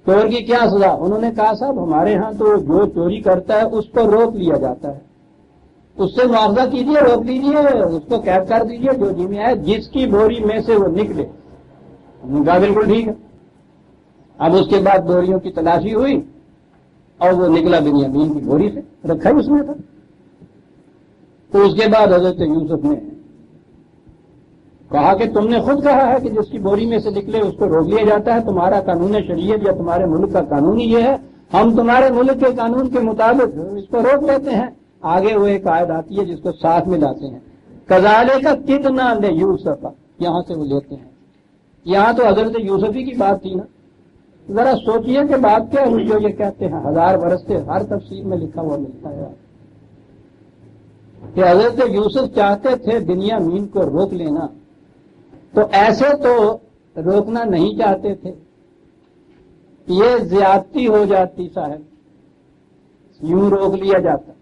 چور کی کیا سزا؟ انہوں نے کہا صاحب ہمارے ہاں تو جو چوری کرتا ہے اس کو روک لیا جاتا ہے، اس سے معاوضہ کیجیے، روک لیجیے، اس کو قید کر دیجیے جو جی میں آئے، جس کی بوری میں سے وہ نکلے. کہا بالکل ٹھیک ہے. اب اس کے بعد بوریوں کی تلاشی ہوئی اور وہ نکلا بنیامین کی بوری سے، رکھا ہی اس میں تھا. تو اس کے بعد حضرت یوسف نے کہا کہ تم نے خود کہا ہے کہ جس کی بوری میں سے نکلے اس کو روک لیا جاتا ہے. تمہارا قانون شریعت یا تمہارے ملک کا قانون یہ ہے، ہم تمہارے ملک کے قانون کے مطابق اس کو روک لیتے ہیں. آگے وہ ایک آیت آتی ہے جس کو ساتھ میں لاتے ہیں، کذالک کدنا لیوسف. یہاں سے وہ لیتے ہیں. یہاں تو حضرت یوسفی کی بات تھی نا. ذرا سوچئے کہ بات کیا ہوئی جو یہ کہتے ہیں 1000 برس سے ہر تفسیر میں لکھا ہوا ملتا ہے کہ حضرت یوسف چاہتے تھے بنیامین کو روک لینا، تو ایسے تو روکنا نہیں چاہتے تھے، یہ زیادتی ہو جاتی صاحب. یوں روک لیا جاتا.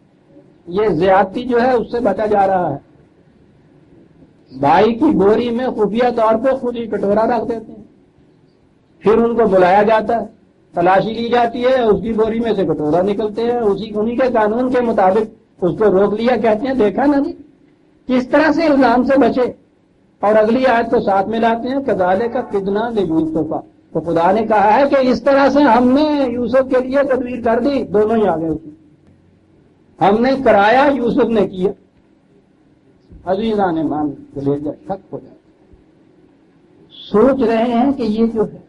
یہ زیادتی جو ہے اس سے بچا جا رہا ہے. بھائی کی بوری میں خفیہ طور پہ خود ہی کٹورا رکھ دیتے ہیں. پھر ان کو بلایا جاتا ہے، تلاشی لی جاتی ہے، اس کی بوری میں سے کٹورا نکلتے ہیں، انہی کے قانون کے مطابق اس کو روک لیا. کہتے ہیں دیکھا نا جی کس طرح سے الزام سے بچے. اور اگلی آیت کو ساتھ میں لاتے ہیں کذالک کدنا لیوسف. تو خدا نے کہا ہے کہ اس طرح سے ہم نے یوسف کے لیے تدبیر کر دی. دونوں ہی آ گئے اس میں. ہم نے کرایا، یوسف نے کیا. عزیزان مان کے لے جائے تھک ہو جائے. سوچ رہے ہیں کہ یہ جو ہے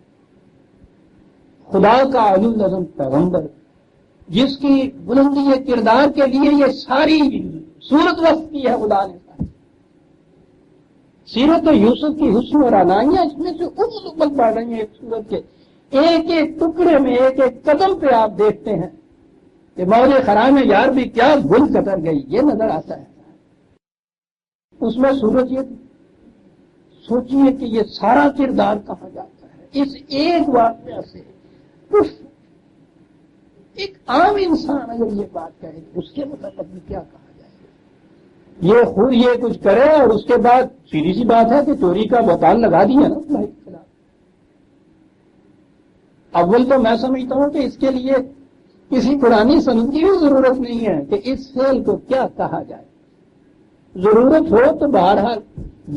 خدا کا علی العظم پیغمبر، جس کی بلندی کردار کے لیے یہ ساری صورت وصف کی ہے خدا نے. سیرت یوسف کی حسن اور عنایاں اس میں سے ابل پڑ رہی ہیں. ایک صورت کے ایک ایک ٹکڑے میں، ایک ایک قدم پہ آپ دیکھتے ہیں کہ موج خرام یار بھی کیا گل قطر گئی، یہ نظر آتا ہے. اس میں صورت یہ سوچیے کہ یہ سارا کردار کہاں جاتا ہے اس ایک واقعہ سے. ایک عام انسان اگر یہ بات کہے اس کے متعلق بھی کیا کہا جائے؟ یہ خود یہ کچھ کرے اور اس کے بعد سیدھی سی بات ہے کہ چوری کا بہتان لگا دیا نا بھائی کے خلاف. اول تو میں سمجھتا ہوں کہ اس کے لیے کسی قرآنی سند کی بھی ضرورت نہیں ہے کہ اس فعل کو کیا کہا جائے. ضرورت ہو تو بہرحال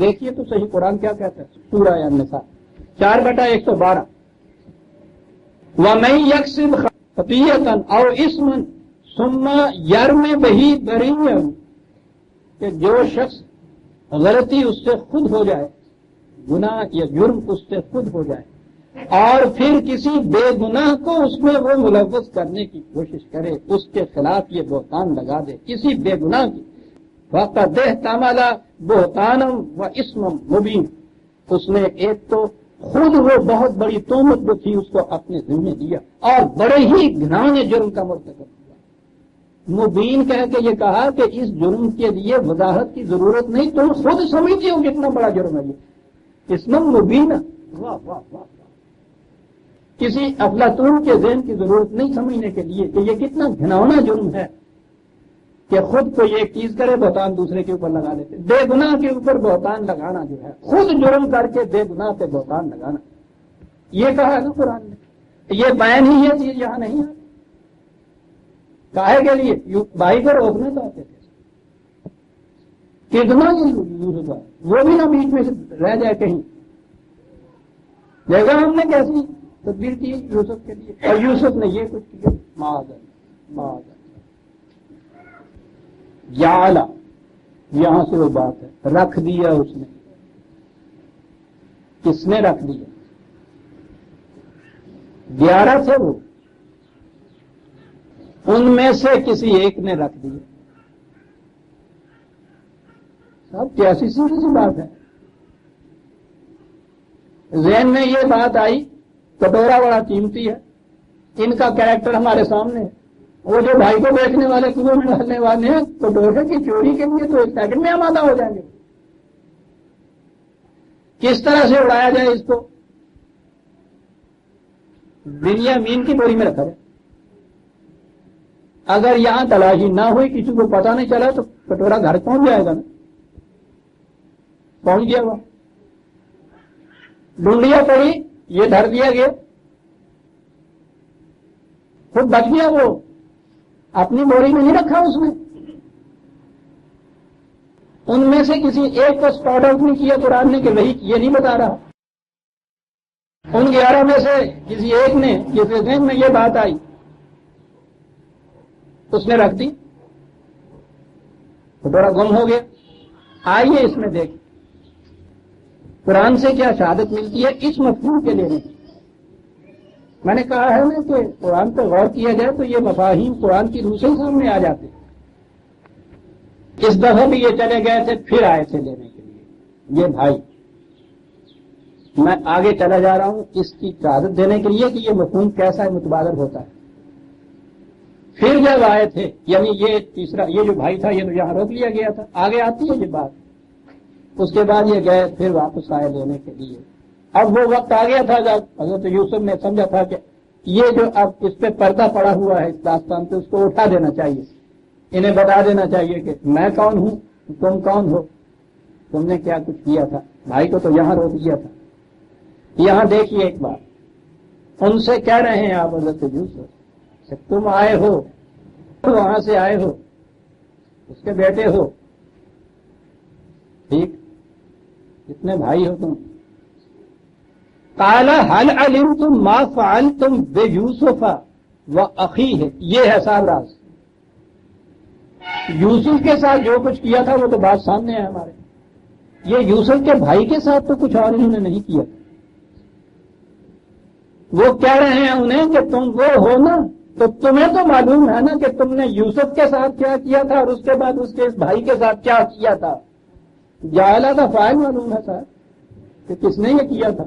دیکھیے تو صحیح قرآن کیا کہتا ہے. سورہ النساء 4/112 وَمَن يَكْسِبْ خَطِيئَةً أَوْ إِثْمًا ثُمَّ يَرْمِ بِهِ بَرِيًّا، کہ جو شخص غلطی اس سے خود ہو جائے، گناہ یا جرم اس سے خود ہو جائے، اور پھر کسی بے گناہ کو اس میں وہ ملوث کرنے کی کوشش کرے، اس کے خلاف یہ بہتان لگا دے کسی بے گناہ کی، فَقَدِ احْتَمَلَ بُهْتَانًا وَإِثْمًا مُبِينًا، اس نے ایک تو خود وہ بہت بڑی تہمت جو تھی اس کو اپنے ذمہ دیا اور بڑے ہی گھناؤنے جرم کا مرتکب ہوا. مبین کہہ کے یہ کہا کہ اس جرم کے لیے وضاحت کی ضرورت نہیں، تم خود سمجھتے ہو کتنا بڑا جرم ہے یہ. اس میں مبین واہ واہ واہ، کسی افلاطون کے ذہن کی ضرورت نہیں سمجھنے کے لیے کہ یہ کتنا گھناؤنا جرم ہے کہ خود کو یہ چیز کرے بہتان دوسرے کے اوپر لگا لیتے. بے گناہ کے اوپر بہتان لگانا جو ہے، خود جرم کر کے بے گناہ پہ بہتان لگانا، یہ کہا ہے نا قرآن نے. یہ بیان ہی یہ چیز یہاں نہیں ہے. کاہے کے لیے؟ بھائی کو روکنا چاہتے تھے. کتنا یوسف ہے وہ بھی نہ بیچ میں سے رہ جائے کہیں. جگہ ہم نے کیسی تدبیر کی یوسف کے لیے، اور یوسف نے یہ کچھ کیا. معاذ جعل، یہاں سے وہ بات ہے، رکھ دیا اس نے. کس نے رکھ دیا؟ 11 تھے وہ، ان میں سے کسی ایک نے رکھ دیا. صاحب کیسی سیدھی سی بات ہے. ذہن میں یہ بات آئی کٹورا بڑا قیمتی ہے، ان کا کریکٹر ہمارے سامنے ہے. وہ جو بھائی کو بیچنے والے کنویں میں ڈالنے والے ہیں کٹورے کی چوری کے لیے تو 1 سیکنڈ میں آمادہ ہو جائیں گے. کس طرح سے اڑایا جائے اس کو؟ بنیامین کی بوری میں رکھا جائے. اگر یہاں تلاشی نہ ہوئی، کسی کو پتا نہیں چلا تو کٹورا گھر پہنچ جائے گا نا. پہنچ گیا وہ، ڈونڈیا پڑی، یہ دھر دیا گیا، خود بچ گیا. وہ اپنی بوری میں نہیں رکھا اس نے. ان میں سے کسی ایک کو اسپاٹ آؤٹ نہیں کیا قرآن نے کہ وہی یہ نہیں بتا رہا. ان 11 میں سے کسی ایک نے جس کے ذہن میں یہ بات آئی اس نے رکھ دی، تو تھوڑا گم ہو گیا. آئیے اس میں دیکھ قرآن سے کیا شہادت ملتی ہے اس مفہوم کے لیے. میں نے کہا ہے نا کہ قرآن پہ غور کیا جائے تو یہ مفاہیم قرآن کی روح سے سامنے آ جاتے. اس دفعہ بھی یہ چلے گئے تھے، پھر آئے تھے لینے کے لیے. یہ بھائی میں آگے چلا جا رہا ہوں اس کی شہادت دینے کے لیے کہ یہ مفہوم کیسا ہے، متبادل ہوتا ہے. پھر جب آئے تھے، یعنی یہ تیسرا، یہ جو بھائی تھا یہ تو یہاں روک لیا گیا تھا، آگے آتی ہے یہ بات. اس کے بعد یہ گئے، پھر واپس آئے لینے کے لیے. اب وہ وقت آ گیا تھا جب حضرت یوسف نے سمجھا تھا کہ یہ جو اب اس پہ پردہ پڑا ہوا ہے اس داستان پہ، اس کو اٹھا دینا چاہیے. انہیں بتا دینا چاہیے کہ میں کون ہوں، تم کون ہو، تم نے کیا کچھ کیا تھا. بھائی کو تو یہاں روک دیا تھا. یہاں دیکھیے ایک بات، ان سے کہہ رہے ہیں آپ حضرت یوسف کہ تم آئے ہو، وہاں سے آئے ہو، اس کے بیٹے ہو، ٹھیک، کتنے بھائی ہو تم. قال هل علمتم ما فعلتم بيوسف واخيه، یہ ہے صاحب راز. یوسف کے ساتھ جو کچھ کیا تھا وہ تو بات سامنے ہے ہمارے. یہ یوسف کے بھائی کے ساتھ تو کچھ اور انہوں نے نہیں کیا. وہ کہہ رہے ہیں انہیں کہ تم وہ ہو نا، تو تمہیں تو معلوم ہے نا کہ تم نے یوسف کے ساتھ کیا کیا تھا اور اس کے بعد اس کے اس بھائی کے ساتھ کیا کیا تھا. جعلہ کا فاعل معلوم ہے صاحب کہ کس نے یہ کیا تھا.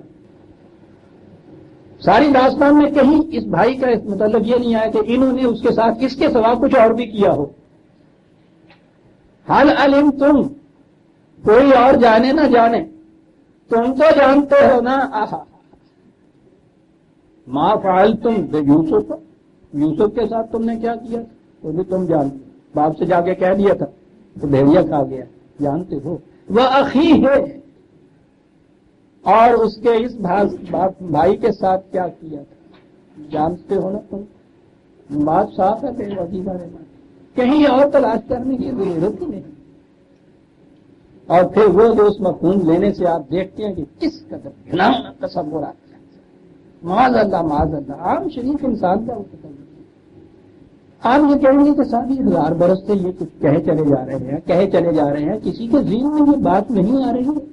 ساری داستان میں کہیں اس بھائی کا مطلب یہ نہیں آیا کہ انہوں نے اس کے ساتھ اس کے سوا کچھ اور بھی کیا ہو. حل علم تم، کوئی اور جانے نہ جانے، تم تو جانتے ہو نا. ما فعلتم یوسف، یوسف کے ساتھ تم نے کیا کیا تو بھی تم جانتے. باپ سے جا کے کہہ دیا تھا تو بھیڑیا کھا گیا، جانتے ہو. وہ اخی ہے، اور اس کے اس بھائی کے ساتھ کیا کیا تھا جانتے ہو نا تم. بات صاف ہے بے وجیبہ رہنا، کہیں اور تلاش کرنے کی ضرورت ہی نہیں. اور پھر وہ دوست مفہوم لینے سے آپ دیکھتے ہیں کہ کس قدر گھناؤنا تصورات ہے. معاذ اللہ معاذ اللہ، عام شریف انسان کا وہ تصور. آپ یہ کہیں گے کہ 7,000 برس سے یہ کچھ کہے چلے جا رہے ہیں، کسی کے ذہن میں یہ بات نہیں آ رہی ہے.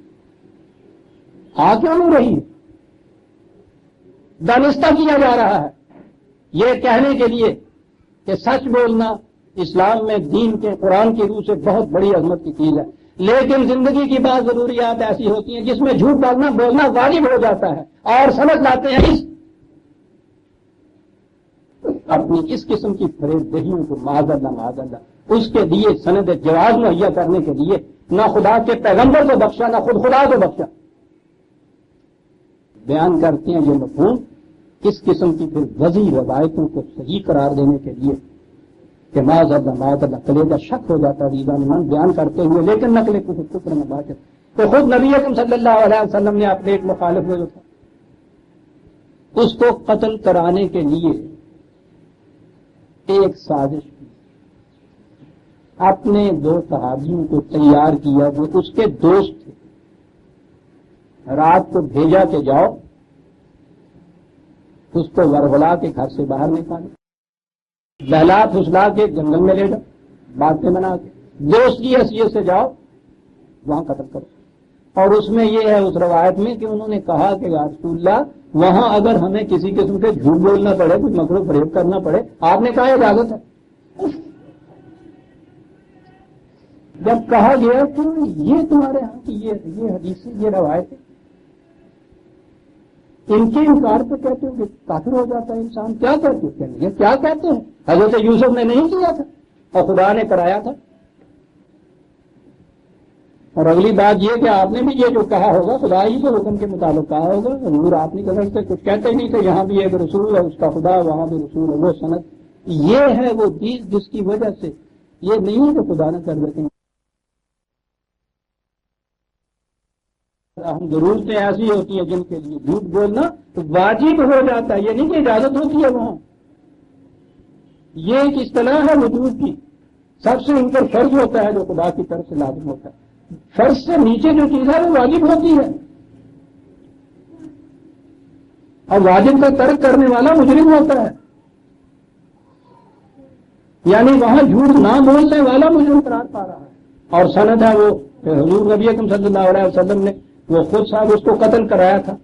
آ کیوں نہیں رہی؟ دانستہ کیا جا رہا ہے یہ کہنے کے لیے کہ سچ بولنا اسلام میں دین کے قرآن کی روح سے بہت بڑی عظمت کی چیز ہے. لیکن زندگی کی بعض ضروریات ایسی ہوتی ہیں جس میں جھوٹ بولنا واجب ہو جاتا ہے، اور سمجھ لاتے ہیں اپنی اس قسم کی فریب دہیوں کو معاذ اللہ اس کے لیے سند جواز مہیا کرنے کے لیے نہ خدا کے پیغمبر کو بخشا نہ خود خدا کو بخشا. بیان کرتے ہیں یہ مفہوم اس قسم کی پھر وضعی روایتوں کو صحیح قرار دینے کے لیے کہ معاذ اللہ کلیجہ شک ہو جاتا ہے من بیان کرتے ہوئے، لیکن نقل کفر میں بات ہے. تو خود نبی اکرم صلی اللہ علیہ وسلم نے اپنے ایک مخالف میں جو تھا اس کو قتل کرانے کے لیے ایک سازش کی. اپنے 2 صحابیوں کو تیار کیا جو اس کے دوست تھے. رات کو بھیجا کہ جاؤ اس کو ورغلا کے گھر سے باہر نکالو، بہلا پھسلا کے جنگل میں لے جاؤ، باتیں بنا کے دوست کی حیثیت سے جاؤ وہاں قتل کرو. اور اس میں یہ ہے اس روایت میں کہ انہوں نے کہا کہ یا رسول اللہ وہاں اگر ہمیں کسی قسم کے جھوٹ بولنا پڑے، کچھ مکر و فریب کرنا پڑے، آپ نے کہا اجازت ہے. جب کہا گیا کہ یہ تمہارے ہاں کی یہ حدیث یہ روایت ہے، ان کے انکار پہ کہتے ہو کہ کافر ہو جاتا ہے انسان. کیا کہتے ہیں یہ کیا کہتے ہیں؟ حضرت یوسف نے نہیں کیا تھا اور خدا نے کرایا تھا. اور اگلی بات یہ کہ آپ نے بھی یہ جو کہا ہوگا خدا ہی کے حکم کے مطابق کہا ہوگا. حضور آپ نہیں کہہ سکتے، کچھ کہتے ہی نہیں تھے. یہاں بھی ایک رسول ہے، اس کا خدا، وہاں بھی رسول ہے، وہ سند. یہ ہے وہ چیز جس کی وجہ سے یہ نہیں ہے کہ خدا نہ کر دیتے ہیں. ہم ضرورتیں ایسی ہوتی ہیں جن کے لیے جھوٹ بولنا واجب ہو جاتا ہے. یہ نہیں کہ اجازت ہوتی ہے وہاں. یہ ایک اصطلاح ہے وجود کی. سب سے ان پر فرض ہوتا ہے جو خدا کی طرف سے لازم ہوتا ہے. فرض سے نیچے جو چیز ہے وہ واجب ہوتی ہے، اور واجب کا ترک کرنے والا مجرم ہوتا ہے. یعنی وہاں جھوٹ نہ بولنے والا مجرم قرار پا رہا ہے. اور سند ہے وہ کہ حضور نبی اکرم صلی اللہ علیہ وسلم نے وہ خود صاحب اس کو قتل کرایا تھا.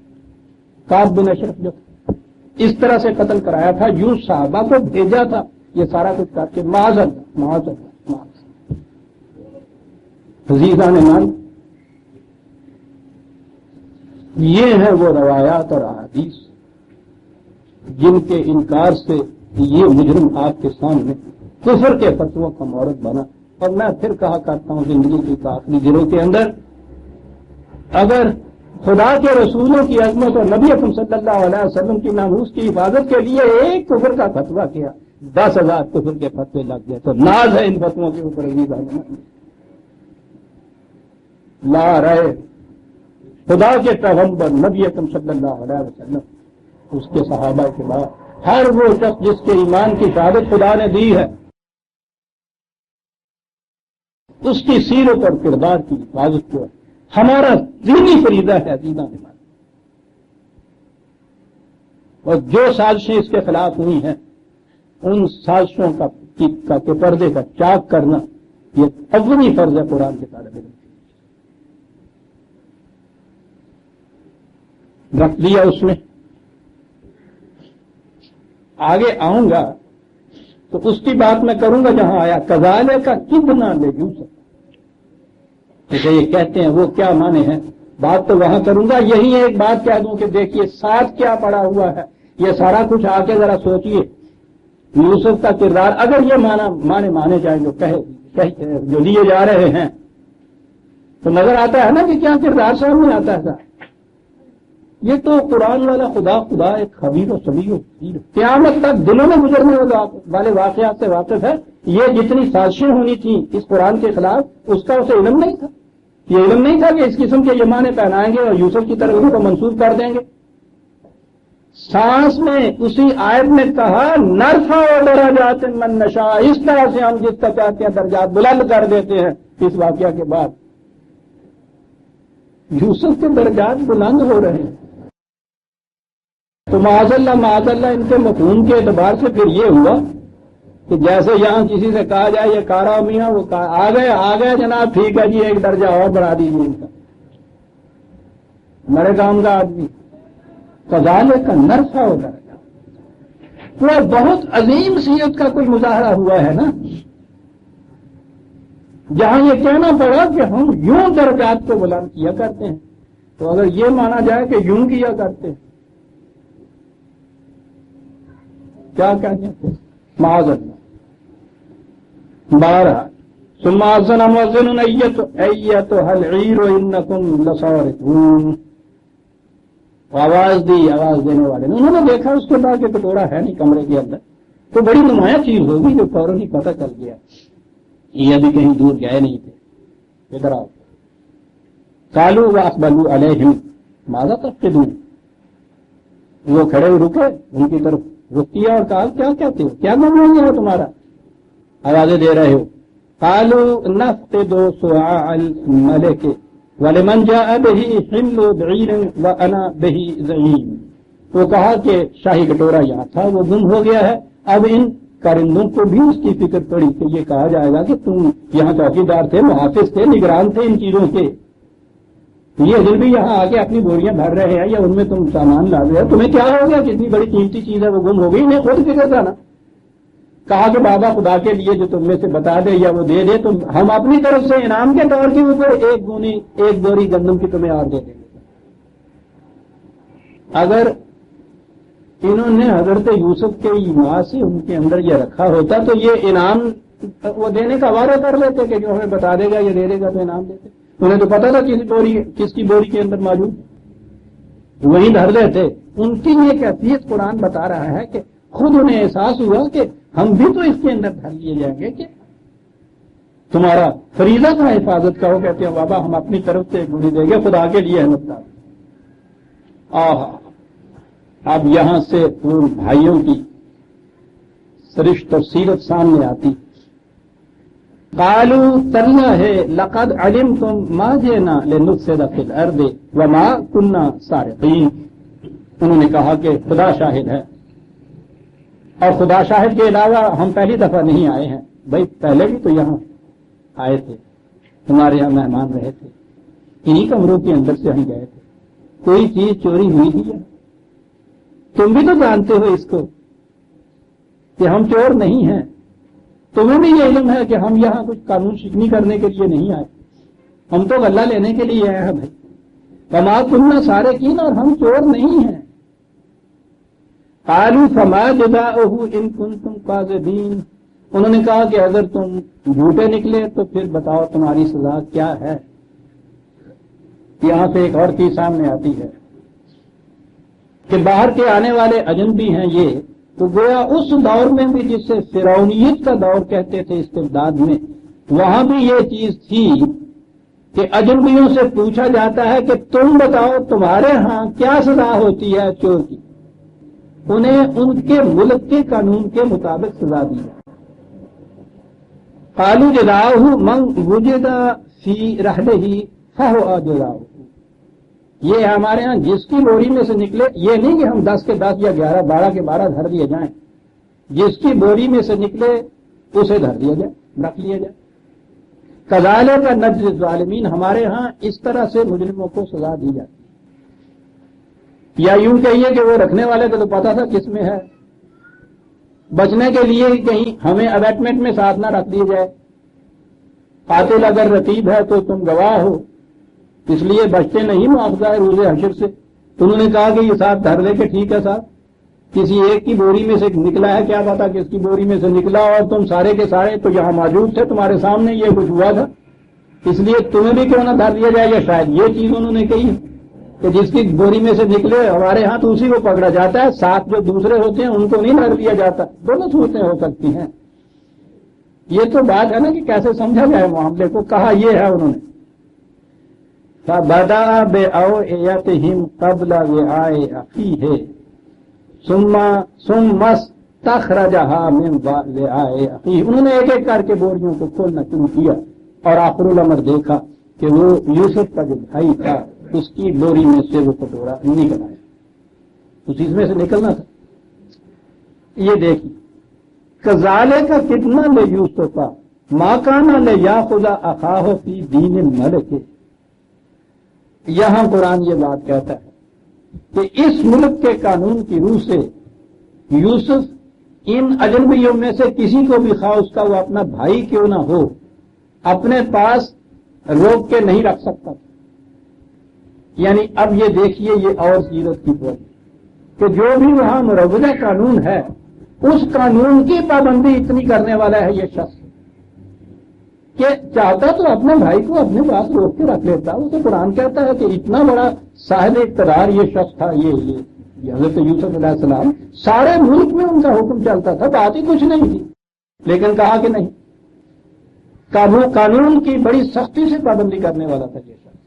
کعب بن اشرف جو اس طرح سے قتل کرایا تھا، یوں صحابہ کو بھیجا تھا یہ سارا کچھ کر کے. معاذ اللہ عزیزان مان، یہ ہیں وہ روایات اور احادیث جن کے انکار سے یہ مجرم آپ کے سامنے کفر کے فتووں کا مورد بنا. اور میں پھر کہا کرتا ہوں زندگی کے آخری دنوں کے اندر اگر خدا کے رسولوں کی عظمت اور نبی اکرم صلی اللہ علیہ وسلم کی ناموس کی حفاظت کے لیے ایک کفر کا فتویٰ کیا 10,000 کفر کے فتوے لگ گئے. تو ناز ہے ان فتووں کے اوپر لا رہے خدا کے پیغمبر نبی اکرم صلی اللہ علیہ وسلم، اس کے صحابہ کے بعد ہر وہ شخص جس کے ایمان کی شہادت خدا نے دی ہے اس کی سیرت اور کردار کی حفاظت کو ہمارا دینی فریضہ ہے عزیزاں نے. اور جو سازشیں اس کے خلاف ہوئی ہیں ان سازشوں کے پردے کا چاک کرنا یہ اولی فرض ہے قرآن کے طالب علم. رکھ دیا اس نے آگے آؤں گا تو اس کی بات میں کروں گا جہاں آیا کذالے کا کتنا لے یوسف، جیسے یہ کہتے ہیں وہ کیا معنی ہے، بات تو وہاں کروں گا، یہی ایک بات کہہ دوں کہ دیکھیے ساتھ کیا پڑا ہوا ہے، یہ سارا کچھ آ کے ذرا سوچئے یوسف کا کردار اگر یہ مانے جائیں جو لیے جا رہے ہیں تو نظر آتا ہے نا کہ کیا کردار سامنے آتا ہے۔ یہ تو قرآن والا خدا ایک خبیر و سمیع و بصیر قیامت تک دلوں میں گزرنے والے واقعات سے واقف ہے۔ یہ جتنی سازشیں ہونی تھیں اس قرآن کے خلاف اس کا اسے علم نہیں تھا، یہ علم نہیں تھا کہ اس قسم کے یہ معنی پہنائیں گے اور یوسف کی طرف ان کو منسوب کر دیں گے۔ سانس میں اسی آیت میں کہا نرفع درجات من نشاء، اس طرح سے ہم جس کا چاہتے ہیں درجات بلند کر دیتے ہیں۔ اس واقعہ کے بعد یوسف کے درجات بلند ہو رہے ہیں تو معاذ اللہ ان کے مفہوم کے اعتبار سے پھر یہ ہوا کہ جیسے یہاں کسی سے کہا جائے یہ کارا میاں وہ آ گئے جناب ٹھیک ہے جی ایک درجہ اور بڑھا دیجیے ان کا، میرے کام کا آدمی کذالے کا نرفع ہو درجہ، وہ بہت عظیم سیرت کا کوئی مظاہرہ ہوا ہے نا، جہاں یہ کہنا پڑا کہ ہم یوں درجات کو بلند کیا کرتے ہیں، تو اگر یہ مانا جائے کہ یوں کیا کرتے ہیں کیا کہتے ہیں معاذ اللہ۔ بارہ ثم أذن مؤذن أيتها العير إنكم لصارخون، آواز دینے والے نے، انہوں نے دیکھا اس کے بعد کہ کٹورا ہے نہیں کمرے کے اندر، تو بڑی نمایاں چیز ہوگی جو فوراً ہی پتہ چل گیا یہ ابھی کہیں دور گئے نہیں تھے، ادھر آؤ۔ قالوا وأقبلوا عليهم ماذا تفقدون، وہ کھڑے ہوئے رکے ان کی طرف رخ کیا اور کہا کیا کہتے ہو، کیا معاملہ ہے تمہارا، آوازیں دے رہے ہو۔ قالوا نفقد صواع الملك ولمن جاء به حمل بعير وانا به زعيم، وہ کہا کہ شاہی کٹورا یہاں تھا وہ گم ہو گیا ہے، اب ان کارندوں کو بھی اس کی فکر پڑی کہ یہ کہا جائے گا کہ تم یہاں چوکیدار تھے، محافظ تھے، نگران تھے ان چیزوں کے، یہ دل بھی یہاں آ کے اپنی بوریاں بھر رہے ہیں یا ان میں تم سامان لا رہے ہو، تمہیں کیا ہو گیا، کتنی بڑی قیمتی چیز ہے وہ گم ہو گئی، انہیں خود فکر تھا نا۔ کہا کہ بابا خدا کے لیے جو تم میں سے بتا دے یا وہ دے دے تو ہم اپنی طرف سے انعام کے طور کے اوپر ایک بوری گندم کی تمہیں اور دے دیں گے۔ اگر انہوں نے حضرت یوسف کے ایما سے ان کے اندر یہ رکھا ہوتا تو یہ انعام وہ دینے کا وعدہ کر لیتے کہ جو ہمیں بتا دے گا یہ دے دے گا تو انعام دیتے، انہیں تو پتا تھا کس کی بوری کے اندر موجود، وہیں دھر دیتے۔ ان کی یہ کیفیت قرآن بتا رہا ہے کہ خود انہیں احساس ہوا کہ ہم بھی تو اس کے اندر دھر لیے جائیں گے کہ تمہارا فریضہ تھا حفاظت کا، وہ کہتے ہیں بابا ہم اپنی طرف سے گولی دیں گے خدا کے لیے احمد صاحب۔ اب یہاں سے ان بھائیوں کی سرشت اور سیرت سامنے آتی۔ قالوا تاللہ لقد علمتم ما جئنا لنفسد فی الارض وما كنا سارقین، انہوں نے کہا کہ خدا شاہد ہے اور خدا شاہد کے علاوہ ہم پہلی دفعہ نہیں آئے ہیں، بھائی پہلے بھی تو یہاں آئے تھے، ہمارے یہاں مہمان رہے تھے، انہی کمروں کے اندر سے ہم گئے تھے، کوئی چیز چوری ہوئی تھی یا تم بھی تو جانتے ہو اس کو کہ ہم چور نہیں ہیں، تمہیں بھی یہ علم ہے کہ ہم یہاں کچھ قانون شکنی کرنے کے لیے نہیں آئے، ہم تو غلہ لینے کے لیے آئے ہیں بھائی، وما كنا سارقین، اور ہم چور نہیں ہیں۔ قالوا فما جزاؤه ان كنتم كاذبین، انہوں نے کہا کہ اگر تم جھوٹے نکلے تو پھر بتاؤ تمہاری سزا کیا ہے۔ یہاں سے ایک اور چیز سامنے آتی ہے کہ باہر کے آنے والے اجنبی ہیں یہ، تو گویا اس دور میں بھی جسے فرعونیت کا دور کہتے تھے استبداد میں، وہاں بھی یہ چیز تھی کہ اجنبیوں سے پوچھا جاتا ہے کہ تم بتاؤ تمہارے ہاں کیا سزا ہوتی ہے چور کی، انہیں ان کے ملک کے قانون کے مطابق سزا دی۔ قالوا جزاؤہ من وجد فی رحلہ فہو جزاؤہ، یہ ہمارے ہاں جس کی بوری میں سے نکلے، یہ نہیں کہ ہم 10 کے 10 یا 11 12 کے 12 دھر دیے جائیں، جس کی بوری میں سے نکلے اسے دھر دیا جائے، رکھ لیا جائے۔ کذالک نجزی الظالمین، ہمارے ہاں اس طرح سے مجرموں کو سزا دی جاتی ہے۔ یا یوں کہیے کہ وہ رکھنے والے کو تو پتا تھا کس میں ہے، بچنے کے لیے کہیں ہمیں اویٹمنٹ میں ساتھ نہ رکھ دیا جائے، قاتل اگر رقیب ہے تو تم گواہ ہو، اس لیے بچتے نہیں مواخذہ ہے روز حشر سے۔ تو انہوں نے کہا کہ یہ ساتھ دھر لے کے ٹھیک ہے صاحب، کسی ایک کی بوری میں سے نکلا ہے، کیا پتا کس کی بوری میں سے نکلا، اور تم سارے کے سارے تو یہاں موجود تھے، تمہارے سامنے یہ کچھ ہوا تھا، اس لیے تمہیں بھی کیوں نہ دھر لیا جائے۔ یا شاید یہ چیز انہوں نے کہی کہ جس کی بوری میں سے نکلے ہمارے ہاں تو اسی کو پکڑا جاتا ہے، ساتھ جو دوسرے ہوتے ہیں ان کو نہیں دھر لیا جاتا۔ دونوں صورتیں ہو سکتی ہیں۔ یہ تو بات ہے نا کہ کیسے سمجھا جائے معاملے کو۔ کہا یہ ہے انہوں نے فَبَدَأَ بِأَوْعِيَتِهِمْ قَبْلَ وِعَاءِ أَخِيهِ ثُمَّ اسْتَخْرَجَهَا مِنْ وِعَاءِ أَخِيهِ۔ انہوں نے ایک ایک کر کے بوریوں کو کھولنا شروع کیا، اور آخر الامر دیکھا کہ وہ یوسف کا جو بھائی تھا اس کی بوری میں سے وہ کٹورا نکل آیا، اس چیز میں سے نکلنا تھا۔ یہ دیکھیے کذالک کتنا لے یوسف ما کان لیاخذ اخاہ فی دین الملک۔ یہاں قرآن یہ بات کہتا ہے کہ اس ملک کے قانون کی روح سے یوسف ان اجنبیوں میں سے کسی کو بھی خواہ اس کا وہ اپنا بھائی کیوں نہ ہو اپنے پاس روک کے نہیں رکھ سکتا۔ یعنی اب یہ دیکھیے یہ اور سیرت کی بات کہ جو بھی وہاں مروجہ قانون ہے اس قانون کی پابندی اتنی کرنے والا ہے یہ شخص کہ چاہتا تو اپنے بھائی کو اپنے پاس روک کے رکھ لیتا۔ وہ تو قرآن کہتا ہے کہ اتنا بڑا صاحب اقتدار یہ شخص تھا، یہ حضرت یوسف علیہ السلام، سارے ملک میں ان کا حکم چلتا تھا، بات ہی کچھ نہیں تھی، لیکن کہا کہ نہیں، قانون کی بڑی سختی سے پابندی کرنے والا تھا یہ شخص۔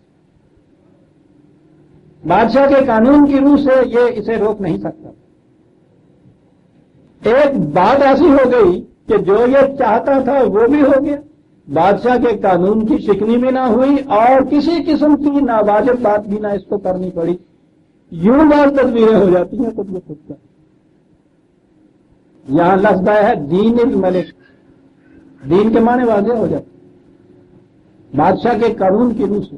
بادشاہ کے قانون کی روح سے یہ اسے روک نہیں سکتا۔ ایک بات ایسی ہو گئی کہ جو یہ چاہتا تھا وہ بھی ہو گیا، بادشاہ کے قانون کی شکنی بھی نہ ہوئی اور کسی قسم کی ناواجب بات بھی نہ اس کو کرنی پڑی۔ یوں بعض تدبیریں ہو جاتی ہیں خود بخود کا۔ یہاں لفظ ہے دین الملک، دین کے معنی واضح ہو جاتے، بادشاہ کے قانون کی روح سے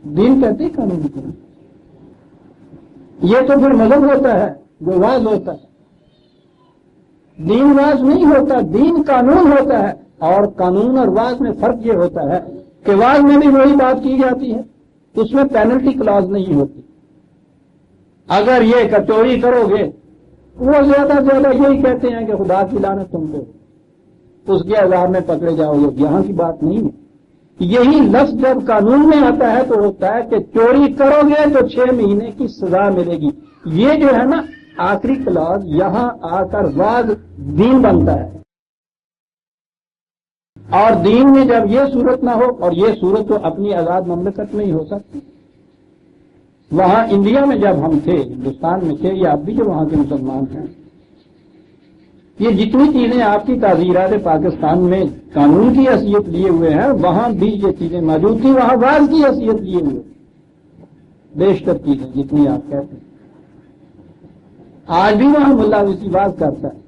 دین کہتے ہیں قانون کی روح۔ یہ تو پھر مذہب ہوتا ہے جو واز ہوتا ہے، دین واز نہیں ہوتا، دین قانون ہوتا ہے۔ اور قانون اور واز میں فرق یہ ہوتا ہے کہ واز میں بھی وہی بات کی جاتی ہے، اس میں پینلٹی کلاز نہیں ہوتی۔ اگر یہ کچوری کرو گے وہ زیادہ سے زیادہ یہی کہتے ہیں کہ خدا کی لعنت تم پہ ہو، اس کے عذاب میں پکڑے جاؤ گے، یہاں کی بات نہیں ہے۔ یہی لفظ جب قانون میں آتا ہے تو ہوتا ہے کہ چوری کرو گے تو 6 مہینے کی سزا ملے گی۔ یہ جو ہے نا آخری کلاز یہاں آ کر واز دین بنتا ہے، اور دین میں جب یہ صورت نہ ہو، اور یہ صورت تو اپنی آزاد مملکت میں ہی ہو سکتی۔ وہاں انڈیا میں جب ہم تھے، ہندوستان میں تھے، یا اب بھی جو وہاں کے مسلمان ہیں، یہ جتنی چیزیں آپ کی تعزیرات پاکستان میں قانون کی حیثیت لیے ہوئے ہیں وہاں بھی یہ چیزیں موجود تھیں، وہاں واز کی حیثیت لیے ہوئے بیشتر چیزیں جتنی آپ کہتے ہیں۔ آج بھی وہاں ملا اسی واز کرتا ہے،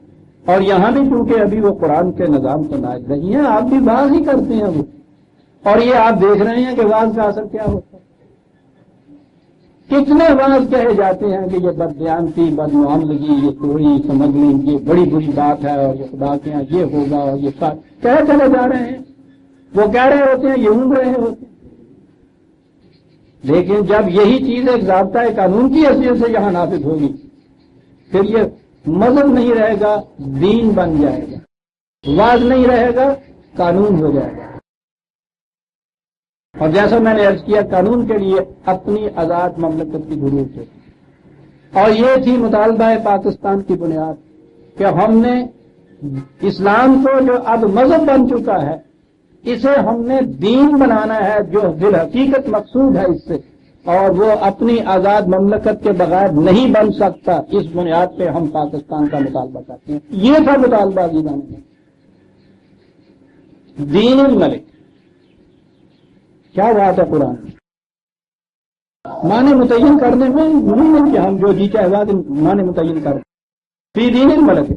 اور یہاں بھی چونکہ ابھی وہ قرآن کے نظام کو نائز نہیں ہے، آپ بھی واز ہی کرتے ہیں وہ، اور یہ آپ دیکھ رہے ہیں کہ واز کا اثر کیا ہوتا ہے۔ کتنے واز کہے جاتے ہیں کہ یہ بددیانتی، بدمعاملگی، یہ چوری، اسمگلنگ، یہ بڑی بری بات ہے، اور یہ خدا کے یہاں یہ ہوگا، اور یہ کہہ چلے جا رہے ہیں، وہ کہہ رہے ہوتے ہیں، یہ اونگ رہے ہوتے ہیں۔ لیکن جب یہی چیز ایک ضابطۂ قانون کی حیثیت سے یہاں نافذ ہوگی پھر یہ مذہب نہیں رہے گا، دین بن جائے گا، واز نہیں رہے گا، قانون ہو جائے گا۔ اور جیسا میں نے عرض کیا قانون کے لیے اپنی آزاد مملکت کی ضرورت ہے، اور یہ تھی مطالبہ پاکستان کی بنیاد کہ ہم نے اسلام کو جو اب مذہب بن چکا ہے اسے ہم نے دین بنانا ہے جو دل حقیقت مقصود ہے اس سے، اور وہ اپنی آزاد مملکت کے بغیر نہیں بن سکتا۔ اس بنیاد پہ ہم پاکستان کا مطالبہ کرتے ہیں۔ یہ تھا مطالبہ عزیزان میں، دین الملک۔ کیا بات ہے قرآن معنی متعین کرنے میں نہیں ہے کہ ہم جو جی چاہے بات معنی متعین کریں، فی دین الملک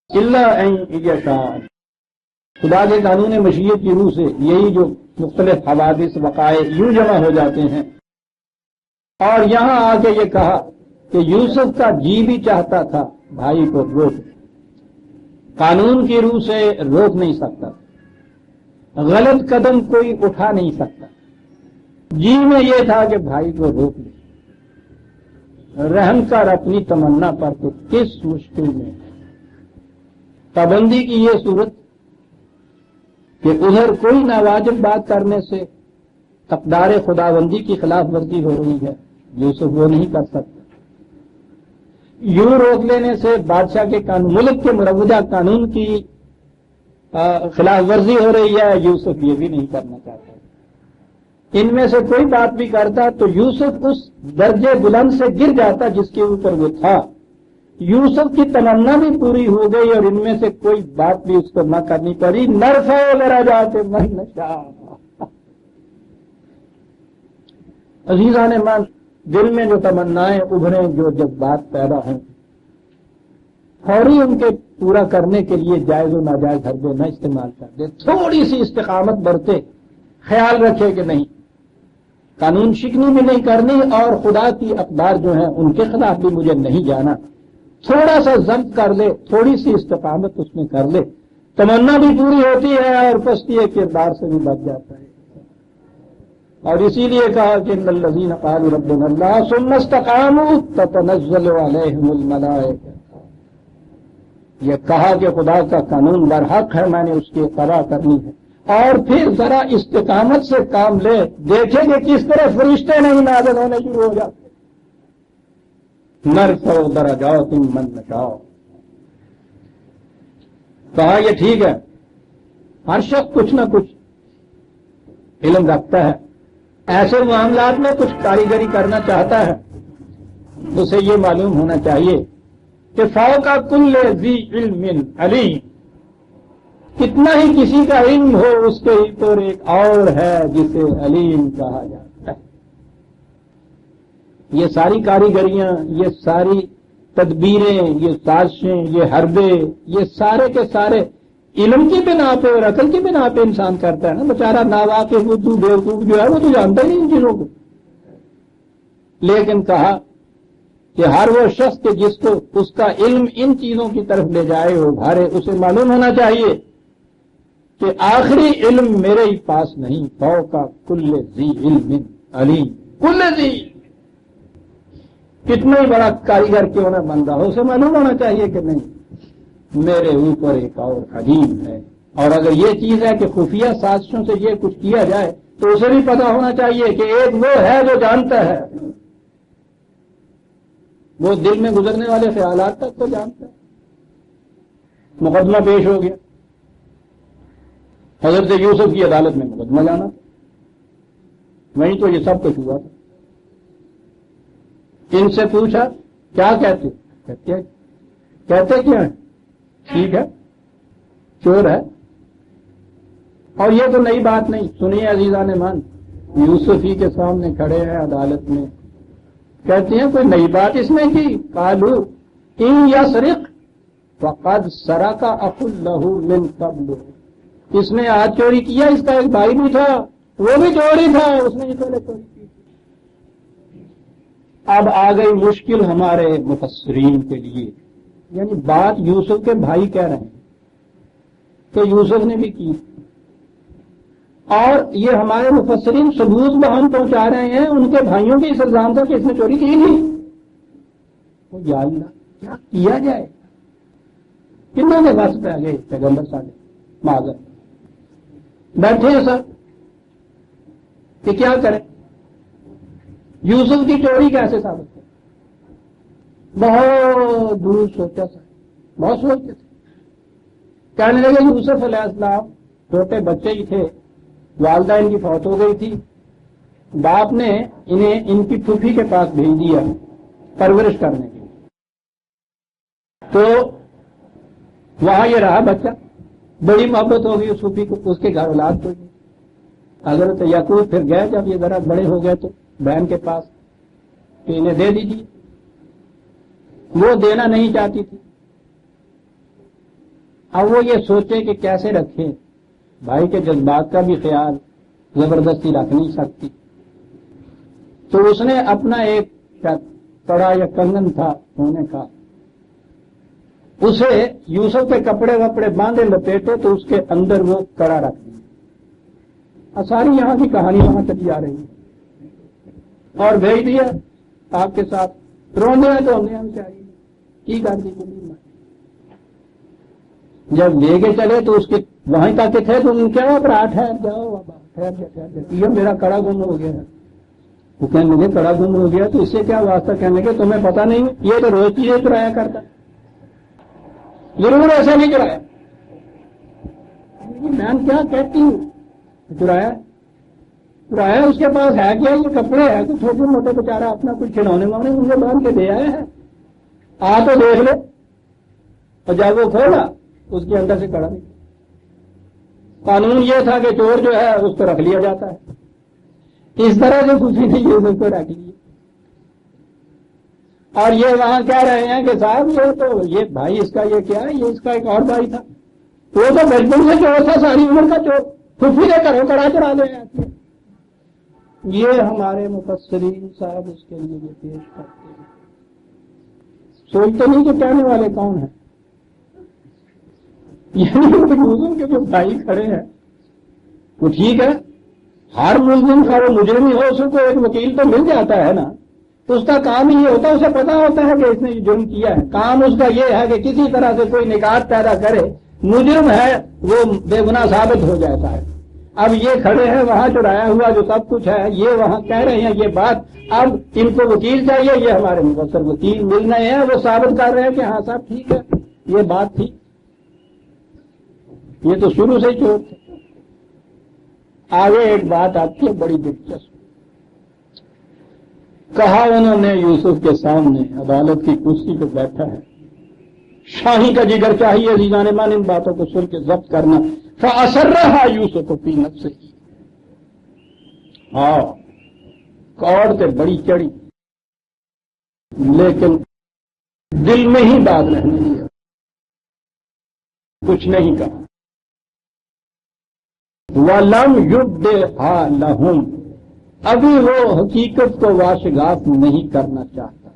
الا ان یشاء، خدا کے قانون مشیت کی روح سے یہی جو مختلف حوادث وقائع یوں جمع ہو جاتے ہیں۔ اور یہاں آ کے یہ کہا کہ یوسف کا جی بھی چاہتا تھا بھائی کو گود قانون کی روح سے روک نہیں سکتا، غلط قدم کوئی اٹھا نہیں سکتا، جی میں یہ تھا کہ بھائی کو روک لے، رحم کر اپنی تمنا پر، تو کس مشکل میں پابندی کی یہ صورت کہ ادھر کوئی ناواجب بات کرنے سے اقدار خداوندی کی خلاف ورزی ہو رہی ہے، یوسف وہ نہیں کر سکتا، یوں روک لینے سے بادشاہ کے قانون، ملک کے مروجہ قانون کی خلاف ورزی ہو رہی ہے، یوسف یہ بھی نہیں کرنا چاہتا، ان میں سے کوئی بات بھی کرتا تو یوسف اس درجے بلند سے گر جاتا جس کے اوپر وہ تھا، یوسف کی تمنا بھی پوری ہو گئی اور ان میں سے کوئی بات بھی اس کو نہ کرنی پڑی، نرفع درجات من نشاء۔ عزیزان من، دل میں جو تمنائیں ابھریں، جو جذبات پیدا ہوں، فوری ان کے پورا کرنے کے لیے جائز و ناجائز حربے نہ استعمال کر دے، تھوڑی سی استقامت برتے، خیال رکھے کہ نہیں قانون شکنی بھی نہیں کرنی اور خدا کی اقدار جو ہیں ان کے خلاف بھی مجھے نہیں جانا، تھوڑا سا ضبط کر لے، تھوڑی سی استقامت اس میں کر لے، تمنا بھی پوری ہوتی ہے اور پستی کردار سے بھی بچ جاتا ہے۔ اور اسی لیے کہا کہ ان الذین قالوا ربنا اللہ ثم استقاموا تتنزل علیہم الملائکہ، یہ کہا کہ خدا کا قانون برحق ہے، میں نے اس کی اتباع کرنی ہے، اور پھر ذرا استقامت سے کام لے، دیکھیں کہ کس طرح فرشتے نہیں نازل ہونے شروع ہو جاتے، نرفع درجات من نشاء۔ کہا یہ ٹھیک ہے، ہر شخص کچھ نہ کچھ علم رکھتا ہے، ایسے معاملات میں کچھ کاریگری کرنا چاہتا ہے، اسے یہ معلوم ہونا چاہیے کہ فوق کل ذی علم علیم، کتنا ہی کسی کا علم ہو اس کے اوپر ایک اور ہے جسے علیم کہا جاتا ہے۔ یہ ساری کاریگریاں، یہ ساری تدبیریں، یہ سازشیں، یہ حربے، یہ سارے کے سارے علم کی بنا پہ اور عقل کی بنا پہ انسان کرتا ہے نا، بیچارہ ناواقف بدھو بیوقوف جو ہے وہ تو جانتا ہی نہیں ان چیزوں کو، لیکن کہا کہ ہر وہ شخص کہ جس کو اس کا علم ان چیزوں کی طرف لے جائے وہ بھارے، اسے معلوم ہونا چاہیے کہ آخری علم میرے ہی پاس نہیں، فوق کل ذی علم علیم، کل ذی، کتنا ہی بڑا کاریگر کیوں نہ بندہ ہو اسے معلوم ہونا چاہیے کہ نہیں میرے اوپر ایک اور علیم ہے، اور اگر یہ چیز ہے کہ خفیہ سازشوں سے یہ کچھ کیا جائے تو اسے بھی پتا ہونا چاہیے کہ ایک وہ ہے جو جانتا ہے، وہ دل میں گزرنے والے خیالات تک تو جانتا ہے۔ مقدمہ پیش ہو گیا، حضرت یوسف کی عدالت میں مقدمہ جانا تھا، وہیں تو یہ سب کچھ ہوا تھا۔ ان سے پوچھا کیا کہتے، کہتے کیا ہے، ٹھیک ہے چور ہے، اور یہ تو نئی بات نہیں، سنیے عزیزان مان، یوسف ہی کے سامنے کھڑے ہیں عدالت میں، کہتے ہیں کوئی نئی بات اس میں کی، قالوا ان یسرق فقد سرق اخ له من قبل، اس نے آج چوری کیا، اس کا ایک بھائی بھی تھا وہ بھی چوری تھا، اس نے اس پہلے چوری کی۔ اب آ گئی مشکل ہمارے مفسرین کے لیے، یعنی بات یوسف کے بھائی کہہ رہے ہیں کہ یوسف نے بھی کی، اور یہ ہمارے مفسرین ثبوت بہم پہنچا رہے ہیں ان کے بھائیوں کے اس الزام کا کہ اس نے چوری کی نہیں۔ تو یا اللہ کیا کیا جائے، کنوں کے بس پہ گئے پیغمبر صاحب معذر بیٹھے ہیں سر کہ کیا کریں، یوسف کی چوری کیسے ثابت کریں؟ بہت دور سوچا سر، بہت سوچتے تھے، کہنے لگے یوسف علیہ السلام چھوٹے بچے ہی تھے، والدہ ان کی فوت ہو گئی تھی، باپ نے انہیں ان کی پھوپھی کے پاس بھیج دیا پرورش کرنے کے لیے، تو وہاں یہ رہا بچہ، بڑی محبت ہو گئی اس پھوپھی کو، اس کے گھر اولاد کو، حضرت یعقوب پھر گئے جب یہ ذرا بڑے ہو گئے تو بہن کے پاس کہ انہیں دے دیجیے، وہ دینا نہیں چاہتی تھی، اب وہ یہ سوچے کہ کیسے رکھیں، بھائی کے جذبات کا بھی خیال زبردستی رکھ نہیں سکتی، تو اس نے اپنا ایک کڑا یا کنگن تھا سونے کا، اسے یوسف کے کپڑے وپڑے باندھے لپیٹے تو اس کے اندر وہ کڑا رکھ دیا. ساری یہاں کی کہانی وہاں چلی آ رہی ہے اور بھیج دیا آپ کے ساتھ. رونے تو ہم نے ہم چاہیے کی کر دی. جب لے کے چلے تو اس کے وہیں تک تھے تو ان کیا برا ٹھہر جاؤ یہ میرا کڑا گم ہو گیا ہے. وہ کہنے لگے کڑا گم ہو گیا تو اس سے کیا واسطہ؟ کہنے لگے تمہیں پتا نہیں یہ تو روز چیزیں چرایا کرتا. ضرور ایسا نہیں چرایا. میں کیا کہتی ہوں چرایا اس کے پاس ہے کیا؟ یہ کپڑے ہے تو چھوٹے موٹے بیچارہ اپنا کچھ کھلونے وانے مجھے باندھ کے دے آئے ہیں. آ تو دیکھ لے. اور جب وہ کھولا اس کے اندر سے کڑا نہیں. قانون یہ تھا کہ چور جو ہے اس کو رکھ لیا جاتا ہے. اس طرح سے کچھ نہیں یہ اس کو رکھ لیے. اور یہ وہاں کہہ رہے ہیں کہ صاحب یہ بھائی اس کا یہ کیا ہے؟ یہ اس کا ایک اور بھائی تھا. وہ تو بچپن سے چور تھا ساری عمر کا چور. پھوپھی دے کرو کڑا چڑھا لے. یہ ہمارے مفسرین صاحب اس کے لیے یہ پیش کرتے ہیں. سوچتے نہیں کہ کہنے والے کون ہیں. یعنی ملزم کے جو بھائی کھڑے ہیں وہ ٹھیک ہے. ہر ملزم کا وہ مجرم ہی ہو اس کو ایک وکیل تو مل جاتا ہے نا. تو اس کا کام ہی یہ ہوتا ہے. اسے پتا ہوتا ہے کہ اس نے یہ جرم کیا ہے. کام اس کا یہ ہے کہ کسی طرح سے کوئی نکات پیدا کرے. مجرم ہے وہ بے گناہ ثابت ہو جاتا ہے. اب یہ کھڑے ہیں وہاں چرایا ہوا جو سب کچھ ہے یہ وہاں کہہ رہے ہیں یہ بات. اب ان کو وکیل چاہیے. یہ ہمارے مفسر وکیل مل رہے ہیں وہ ثابت کر رہے ہیں کہ ہاں صاحب ٹھیک ہے یہ بات تھی. یہ تو شروع سے ہی چور تھے. آگے ایک بات آتی ہے بڑی دلچسپ. کہا انہوں نے یوسف کے سامنے عدالت کی کرسی پہ بیٹھا ہے. شاہی کا جگر چاہیے عزیزان مان ان باتوں کو سن کے ضبط کرنا. فَأَسَرَّهَا يُوسُفُ فِي نَفْسِهِ. ہاں کوڑ تے بڑی چڑی لیکن دل میں ہی بات رہنے دیا. کچھ نہیں کہا. وَلَمْ يُبْدِهَا لَهُمْ. ابھی وہ حقیقت کو واشگاف نہیں کرنا چاہتا.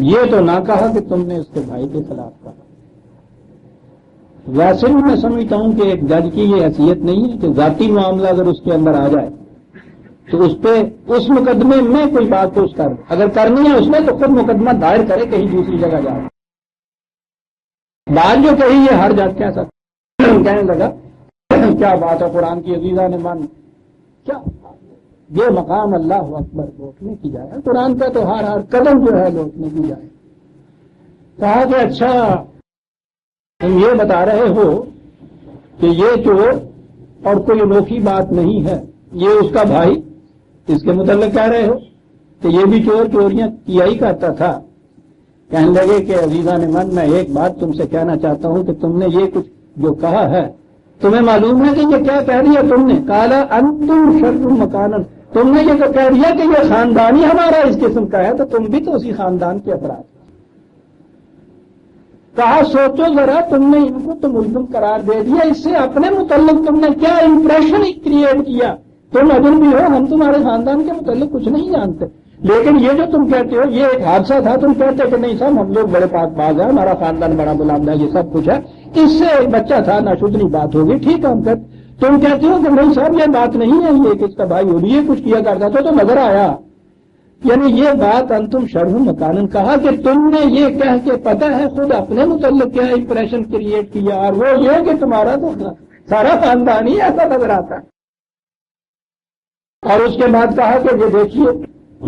یہ تو نہ کہا کہ تم نے اس کے بھائی کے خلاف کہا. ویسے بھی میں سمجھتا ہوں کہ ایک جج کی یہ حیثیت نہیں ہے کہ ذاتی معاملہ اگر اس کے اندر آ جائے تو اس پہ اس مقدمے میں کوئی بات پوچھ کر اگر کرنی ہے اس میں تو خود مقدمہ دائر کرے کہیں دوسری جگہ جائے. بات جو کہی یہ ہر جج کہہ سکتا. کہنے لگا کیا بات ہے قرآن کی عزیزہ نے مان کیا یہ مقام اللہ اکبر لوٹنے کی جائے. قرآن کا تو ہر قدم جو ہے لوٹنے کی جائے. کہا کہ اچھا تم یہ بتا رہے ہو کہ یہ چور اور کوئی انوکھی بات نہیں ہے یہ اس کا بھائی اس کے متعلق کہہ رہے ہو کہ یہ بھی چوریاں کیا ہی کرتا تھا. کہنے لگے کہ عزیزہ نے من میں ایک بات تم سے کہنا چاہتا ہوں کہ تم نے یہ کچھ جو کہا ہے تمہیں معلوم ہے کہ یہ کیا کہہ دیا تم نے؟ کالا انتم شر مکانا. تم نے یہ تو کہہ دیا کہ یہ خاندانی ہمارا اس قسم کا ہے تو تم بھی تو اسی خاندان کے افراد. کہا سوچو ذرا تم نے ان کو تو ملزم قرار دے دیا. اس سے اپنے متعلق تم نے کیا امپریشن کریٹ کیا؟ تم اجنبی ہو ہم تمہارے خاندان کے متعلق کچھ نہیں جانتے. لیکن یہ جو تم کہتے ہو یہ ایک حادثہ تھا. تم کہتے کہ نہیں صاحب ہم لوگ بڑے پاک باز ہیں ہمارا خاندان بڑا بلند ہے یہ سب کچھ ہے. اس سے ایک بچہ تھا ناشدنی بات ہوگی ٹھیک ہے. تم کہتے ہو کہ نہیں صاحب یہ بات نہیں ہے یہ کہ اس کا بھائی ہوگی یہ کچھ کیا کرتا تھا تو نظر آیا. یعنی یہ بات انتم شرح مکانن. کہا کہ تم نے یہ کہہ کے پتہ ہے خود اپنے متعلق کیا امپریشن کریٹ کیا اور وہ یہ کہ تمہارا تو سارا خاندان ہی ایسا نظر آتا ہے. اور اس کے بعد کہا کہ یہ دیکھیے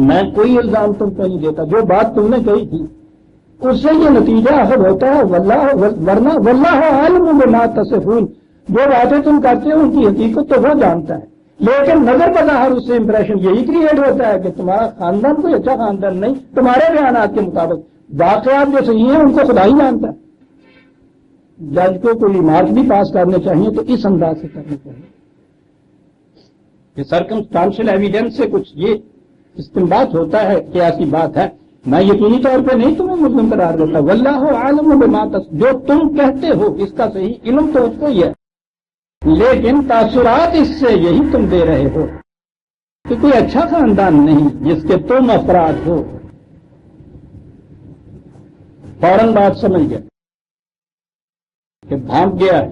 میں کوئی الزام تم کو نہیں دیتا. جو بات تم نے کہی تھی اس سے یہ نتیجہ اخذ ہوتا ہے واللہ عالم بما تصفون. جو باتیں تم کرتے ہو ان کی حقیقت تو وہ جانتا ہے لیکن نظر بظاہر اس سے امپریشن یہی کریٹ ہوتا ہے کہ تمہارا خاندان کوئی اچھا خاندان نہیں. تمہارے بیانات کے مطابق واقعات جو صحیح ہیں ان کو خدا ہی جانتا ہے. جج کو کوئی مارک بھی پاس کرنے چاہیے تو اس انداز سے کرنے چاہیے کہ سرکمسٹانشل ایویڈنس سے کچھ یہ استنباط ہوتا ہے کہ ایسی بات ہے. میں یقینی طور پہ نہیں تمہیں ملزم قرار دیتا. واللہ عالم بما جو تم کہتے ہو اس کا صحیح علم تو اس کو ہی ہے لیکن تاثرات اس سے یہی تم دے رہے ہو کہ کوئی اچھا خاندان نہیں جس کے تم افراد ہو. فوراً بات سمجھ گیا کہ بھانپ گیا ہے،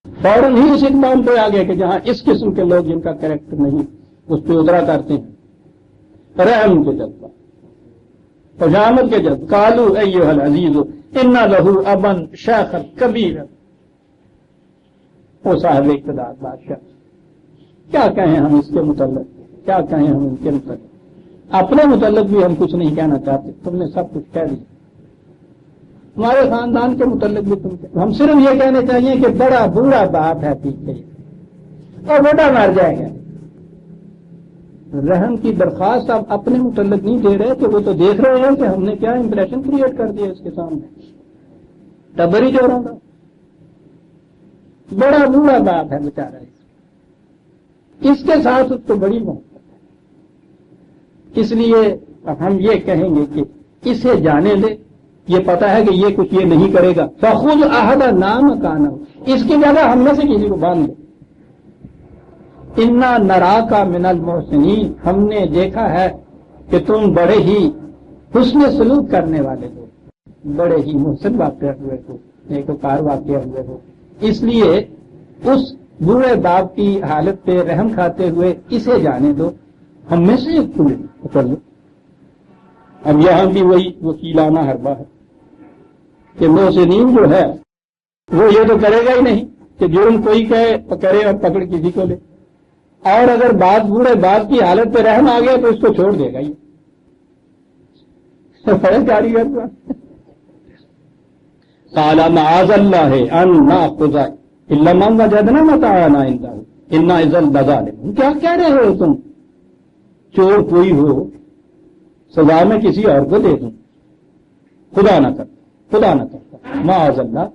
فوراً ہی اس اقدام پہ آ گیا کہ جہاں اس قسم کے لوگ جن کا کریکٹر نہیں اس پہ اترا کرتے ہیں، رحم کے جذبہ، پجامت کے جذبہ، کالو ایھا العزیز انا لہو ابن شیخا کبیرا، وہ صاحب اقتدار بادشاہ، کیا کہیں ہم اس کے متعلق، کیا کہیں ہم ان کے متعلق، اپنے متعلق بھی ہم کچھ نہیں کہنا چاہتے، تم نے سب کچھ کہہ دیا، ہمارے خاندان کے متعلق بھی تم ہم صرف یہ کہنے چاہیے کہ بڑا بوڑھا باپ ہے پیچھے اور بیٹا مر جائے گا۔ رحم کی درخواست آپ اپنے متعلق نہیں دے رہے کہ وہ تو دیکھ رہے ہیں کہ ہم نے کیا امپریشن کریٹ کر دیا اس کے سامنے، ٹبری چوروں کا بڑا بوڑھا باپ ہے بیچارہ، اس کے ساتھ اس کو بڑی محبت ہے، اس لیے ہم یہ کہیں گے کہ اسے جانے دے، یہ پتا ہے کہ یہ کچھ یہ نہیں کرے گا، فخذ احد نام کانا، اس کی جگہ ہم میں سے کسی کو باندھ دے، انا نراک من المحسنین، ہم نے دیکھا ہے کہ تم بڑے ہی حسن سلوک کرنے والے ہو، بڑے ہی محسن واقع ہوئے ہو، نیکوکار واقع ہوئے ہو، اس لیے اس بوڑھے باپ کی حالت پہ رحم کھاتے ہوئے اسے جانے دو، ہم میں سے ایک کو کر لو۔ اب یہاں بھی وہی وکیلانہ حربہ ہے کہ محسنین جو ہے وہ یہ تو کرے گا ہی نہیں کہ جرم کوئی کہے کرے اور پکڑ کسی کو لے، اور اگر بات بوڑھے باپ کی حالت پہ رحم آ گیا تو اس کو چھوڑ دے گا، یہ بڑے کاریگر کا قال معاذ اللہ ان ناخذ الا من وجدنا متاعنا عنده انا اذا لظالمون، کیا کہہ رہے ہو تم، چور کوئی ہو سزا میں کسی اور کو دے دوں، خدا نہ کرتا معاذ اللہ،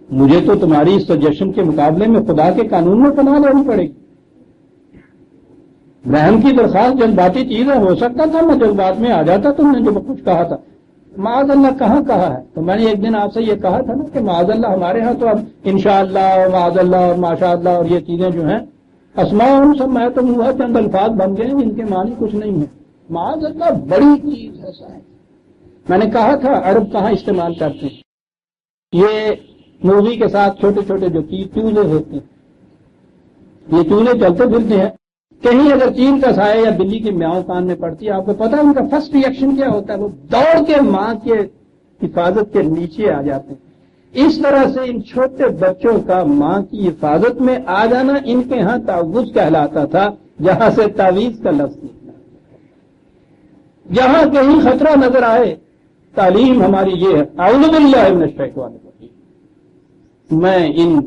مجھے تو تمہاری اس سجیشن کے مقابلے میں خدا کے قانون میں پناہ لینی پڑے گی۔ رحم کی درخواست جذباتی چیز ہے، ہو سکتا تھا میں جذبات میں آ جاتا تم نے جو کچھ کہا تھا، معاذ اللہ کہاں کہا ہے؟ تو میں نے ایک دن آپ سے یہ کہا تھا نا کہ معاذ اللہ ہمارے ہاں تو اب انشاءاللہ اور معاذ اللہ اور ماشاء اللہ اور یہ چیزیں جو ہیں اسماء ان سب میں تو منہ چند الفاظ بن گئے ہیں جن کے معنی کچھ نہیں ہے، معاذ اللہ بڑی چیز ہے صاحب۔ میں نے کہا تھا عرب کہاں استعمال کرتے ہیں، یہ مووی کے ساتھ چھوٹے چھوٹے جو چولہے ہوتے ہیں، یہ چولہے چلتے پھرتے ہیں، کہیں اگر چیل کا سایہ یا بلی کی میاؤں کان میں پڑتی ہے، آپ کو پتا ہے ان کا فرسٹ ری ایکشن کیا ہوتا ہے، وہ دوڑ کے ماں کے حفاظت کے نیچے آ جاتے ہیں۔ اس طرح سے ان چھوٹے بچوں کا ماں کی حفاظت میں آ جانا ان کے ہاں تعوذ کہلاتا تھا، جہاں سے تعویذ کا لفظ نکلا۔ جہاں کہیں خطرہ نظر آئے تعلیم ہماری یہ ہے اعوذ باللہ من الشیطان الرجیم، میں ان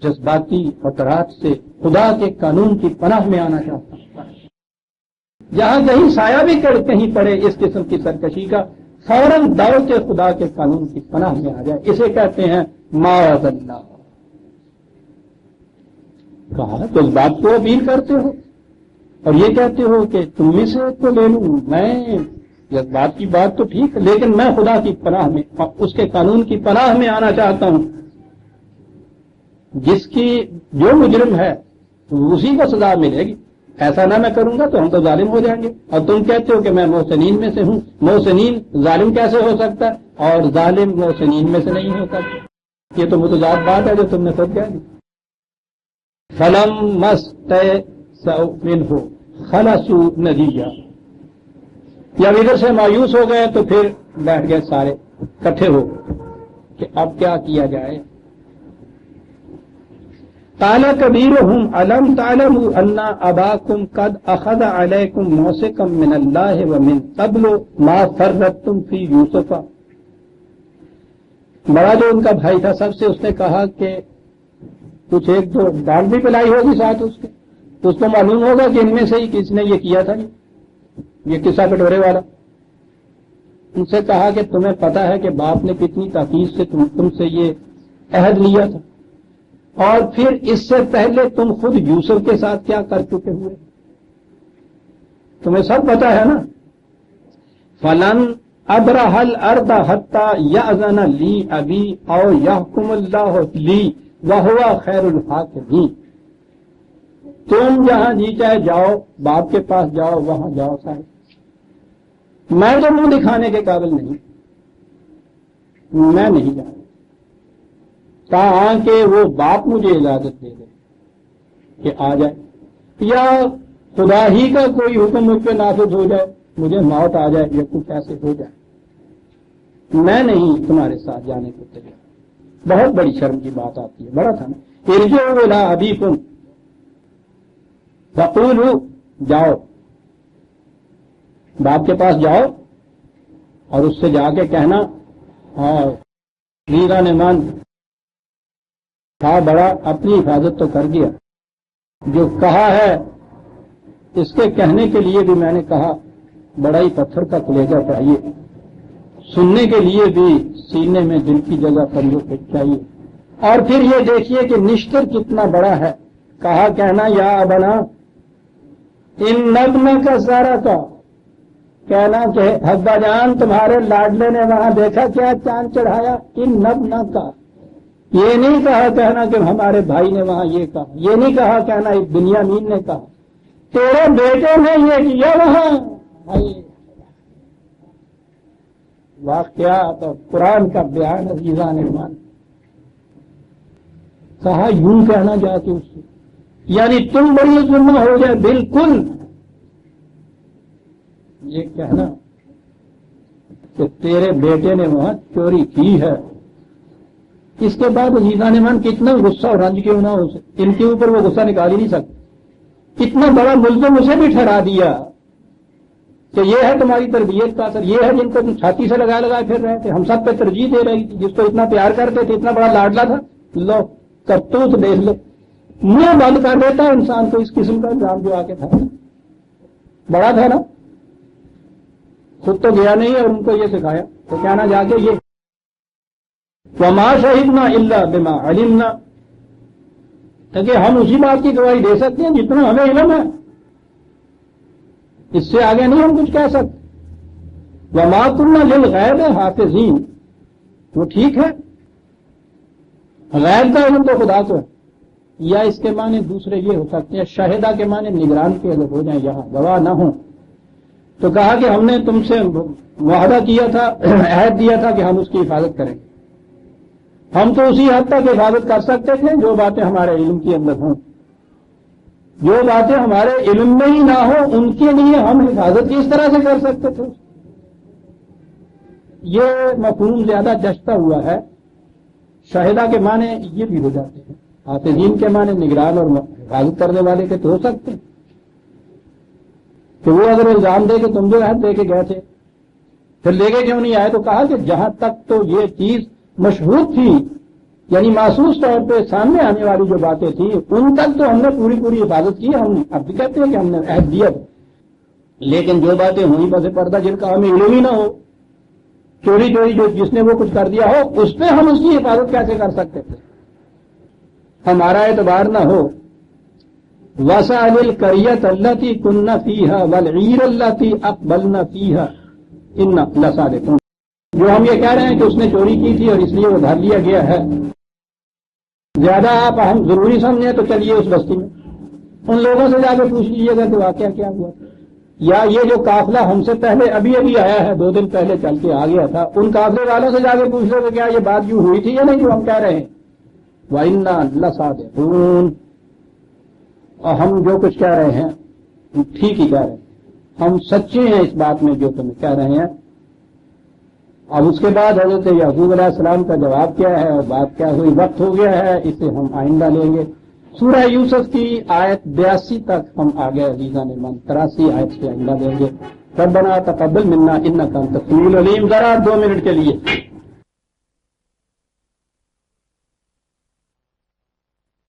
جذباتی خطرات سے خدا کے قانون کی پناہ میں آنا چاہتا ہوں۔ جہاں کہیں سایہ بھی کہیں پڑے اس قسم کی سرکشی کا، فوراً دوڑ کے خدا کے قانون کی پناہ میں آ جائے، اسے کہتے ہیں معاذ اللہ۔ کہا جذبات کو اپیل کرتے ہو اور یہ کہتے ہو کہ تم میں سے ایک کو لے لوں، میں جذبات کی بات تو ٹھیک ہے لیکن میں خدا کی پناہ میں، اس کے قانون کی پناہ میں آنا چاہتا ہوں، جس کی جو مجرم ہے اسی کو سزا ملے گی، ایسا نہ میں کروں گا تو ہم تو ظالم ہو جائیں گے، اور تم کہتے ہو کہ میں محسنین میں سے ہوں، محسنین ظالم کیسے ہو سکتا ہے اور ظالم محسنین میں سے نہیں ہو سکتا، یہ تو متضاد بات ہے جو تم نے خود کہہ دی۔ فلم مست منہ خلصوا نجیا، جب ادھر سے مایوس ہو گئے تو پھر بیٹھ گئے سارے اکٹھے ہو گئے کہ اب کیا کیا جائے۔ قال کبیرہم الم تعلموا ان اباکم قد اخذ علیکم موثقا من اللہ ومن قبل ما فرطتم فی یوسف، بڑا جو ان کا بھائی تھا سب سے اس نے کہا کہ کچھ ایک دو ڈانٹ بھی پلائی ہوگی ساتھ اس کے، تو اس کو معلوم ہوگا کہ ان میں سے ہی کس نے یہ کیا تھا، یہ قصہ کٹورے والا۔ ان سے کہا کہ تمہیں پتا ہے کہ باپ نے کتنی تاکید سے تم سے یہ عہد لیا تھا، اور پھر اس سے پہلے تم خود یوسف کے ساتھ کیا کر چکے ہوئے، تمہیں سب پتا ہے نا۔ فلن ابرح الارض حتى يأذن لي ابي او يحكم الله لي وهو خير الحاكمين، تم جہاں جی چاہے جاؤ، باپ کے پاس جاؤ، وہاں جاؤ صاحب، میں تو منہ دکھانے کے قابل نہیں، میں نہیں جانا، تاہاں کہ وہ باپ مجھے اجازت دے دے کہ آ جائے، یا خدا ہی کا کوئی حکم مجھ پہ نافذ ہو جائے، مجھے موت آ جائے یا کچھ ایسے ہو جائے، میں نہیں تمہارے ساتھ جانے کو تیار۔ بہت بڑی شرم کی بات آتی ہے، بڑا تھا نا، ارجعوا الی ابیکم فقولوا، جاؤ باپ کے پاس جاؤ اور اس سے جا کے کہنا، اور لیرا نے من تھا بڑا، اپنی حفاظت تو کر دیا، جو کہا ہے اس کے کہنے کے لیے بھی میں نے کہا بڑا ہی پتھر کا کلیجہ چاہیے، سننے کے لیے بھی سینے میں دل کی جگہ پر یہ چاہیے، اور پھر یہ دیکھیے کہ نشتر کتنا بڑا ہے، کہا کہنا یا ابنا ان نبن کا سارا کا، کہنا کہ حبا جان تمہارے لاڈلے نے وہاں دیکھا کیا چاند چڑھایا، ان نبن کا، یہ نہیں کہا کہنا کہ ہمارے بھائی نے وہاں یہ کہا، یہ نہیں کہا کہنا بنیامین نے کہا، تیرے بیٹے نے یہ کیا وہاں، واقعات اور قرآن کا بیان عزیزان ایمان، کہا یوں کہنا جا کے اس سے، یعنی تم بڑی ظلم ہو جائے، بالکل یہ کہنا کہ تیرے بیٹے نے وہاں چوری کی ہے۔ اس کے بعد عزیزان ایمان کتنا غصہ اور رنج کیوں نہ ہو سکے، ان کے اوپر وہ غصہ نکال ہی نہیں سکتے، اتنا بڑا ملزم اسے بھی ٹھہرا دیا کہ یہ ہے تمہاری تربیت کا اثر، یہ ہے جن کو تم چھاتی سے لگائے پھر رہے تھے، ہم سب پہ ترجیح دے رہی تھی، جس کو اتنا پیار کرتے تھے، اتنا بڑا لاڈلا تھا، لو کرتوت دیکھ لو، منہ بند کر دیتا انسان کو اس قسم کا الزام جو آ کے تھا، بڑا تھا نا، خود تو گیا نہیں اور ان کو یہ سکھایا، تو کہنا جا کے یہ وما شہدنا الا بما علمنا، تاکہ ہم اسی بات کی گواہی دے سکتے ہیں جتنا ہمیں علم ہے، اس سے آگے نہیں ہم کچھ کہہ سکتے۔ وما كنا للغیب حافظین، وہ ٹھیک ہے، غیب کا علم تو خدا کو ہے، یا اس کے معنی دوسرے یہ ہو سکتے ہیں، شاہدہ کے معنی نگران کے اگر ہو جائیں، یہاں گواہ نہ ہوں، تو کہا کہ ہم نے تم سے معاہدہ کیا تھا، عہد دیا تھا کہ ہم اس کی حفاظت کریں، ہم تو اسی حد تک حفاظت کر سکتے تھے جو باتیں ہمارے علم کے اندر ہوں، جو باتیں ہمارے علم میں ہی نہ ہوں ان کے لیے ہم حفاظت کس طرح سے کر سکتے تھے۔ یہ مفہوم زیادہ جچتا ہوا ہے، شاہدہ کے معنی یہ بھی ہو جاتے ہیں، حافظین کے معنی نگران اور حفاظت کرنے والے کے تو ہو سکتے ہیں، کہ وہ اگر الزام دے کہ تم جو عہد دے کے گئے تھے پھر لے کے کیوں نہیں آئے، تو کہا کہ جہاں تک تو یہ چیز مشہور تھی، یعنی محسوس طور پہ سامنے آنے والی جو باتیں تھیں ان تک تو ہم نے پوری حفاظت کی، ہم اب بھی کہتے ہیں کہ ہم نے عہد دیا تھا، لیکن جو باتیں ہوئی بس پردہ جن کا ہمیں علم ہی نہ ہو، چوری جو جس نے وہ کچھ کر دیا ہو، اس پہ ہم اس کی حفاظت کیسے کر سکتے تھے، ہمارا اعتبار نہ ہو۔ وَسَأَلِ الْقَرْيَةَ الَّتِي كُنَّا فِيهَا وَالْعِيرَ الَّتِي أَقْبَلْنَا فِيهَا إِنَّا لَصَادِقُونَ، جو ہم یہ کہہ رہے ہیں کہ اس نے چوری کی تھی اور اس لیے وہ دھر لیا گیا ہے، زیادہ آپ ہم ضروری سمجھیں تو چلیے اس بستی میں ان لوگوں سے جا کے پوچھ لیجیے گا کہ واقعہ کیا ہوا، یا یہ جو قافلہ ہم سے پہلے ابھی آیا ہے، 2 دن پہلے چل کے آ گیا تھا، ان قافلے والوں سے جا کے پوچھ لو کہ کیا یہ بات یوں ہوئی تھی یا نہیں جو ہم کہہ رہے ہیں، وَإِنَّا لَصَادِقُونَ، اور ہم جو کچھ کہہ رہے ہیں ٹھیک ہی کہہ رہے ہیں، ہم سچے ہیں اس بات میں جو تمہیں کہہ رہے ہیں۔ اب اس کے بعد حضرت یعقوب علیہ السلام کا جواب کیا ہے اور بات کیا ہوئی، وقت ہو گیا ہے، اسے ہم آئندہ لیں گے۔ سورہ یوسف کی آیت 82 تک ہم آگے عزیزان ایمان، 83 آیت سے آئندہ لیں گے۔ ربنا تقبل منا انک انت السمیع العلیم، ذرا 2 منٹ کے لیے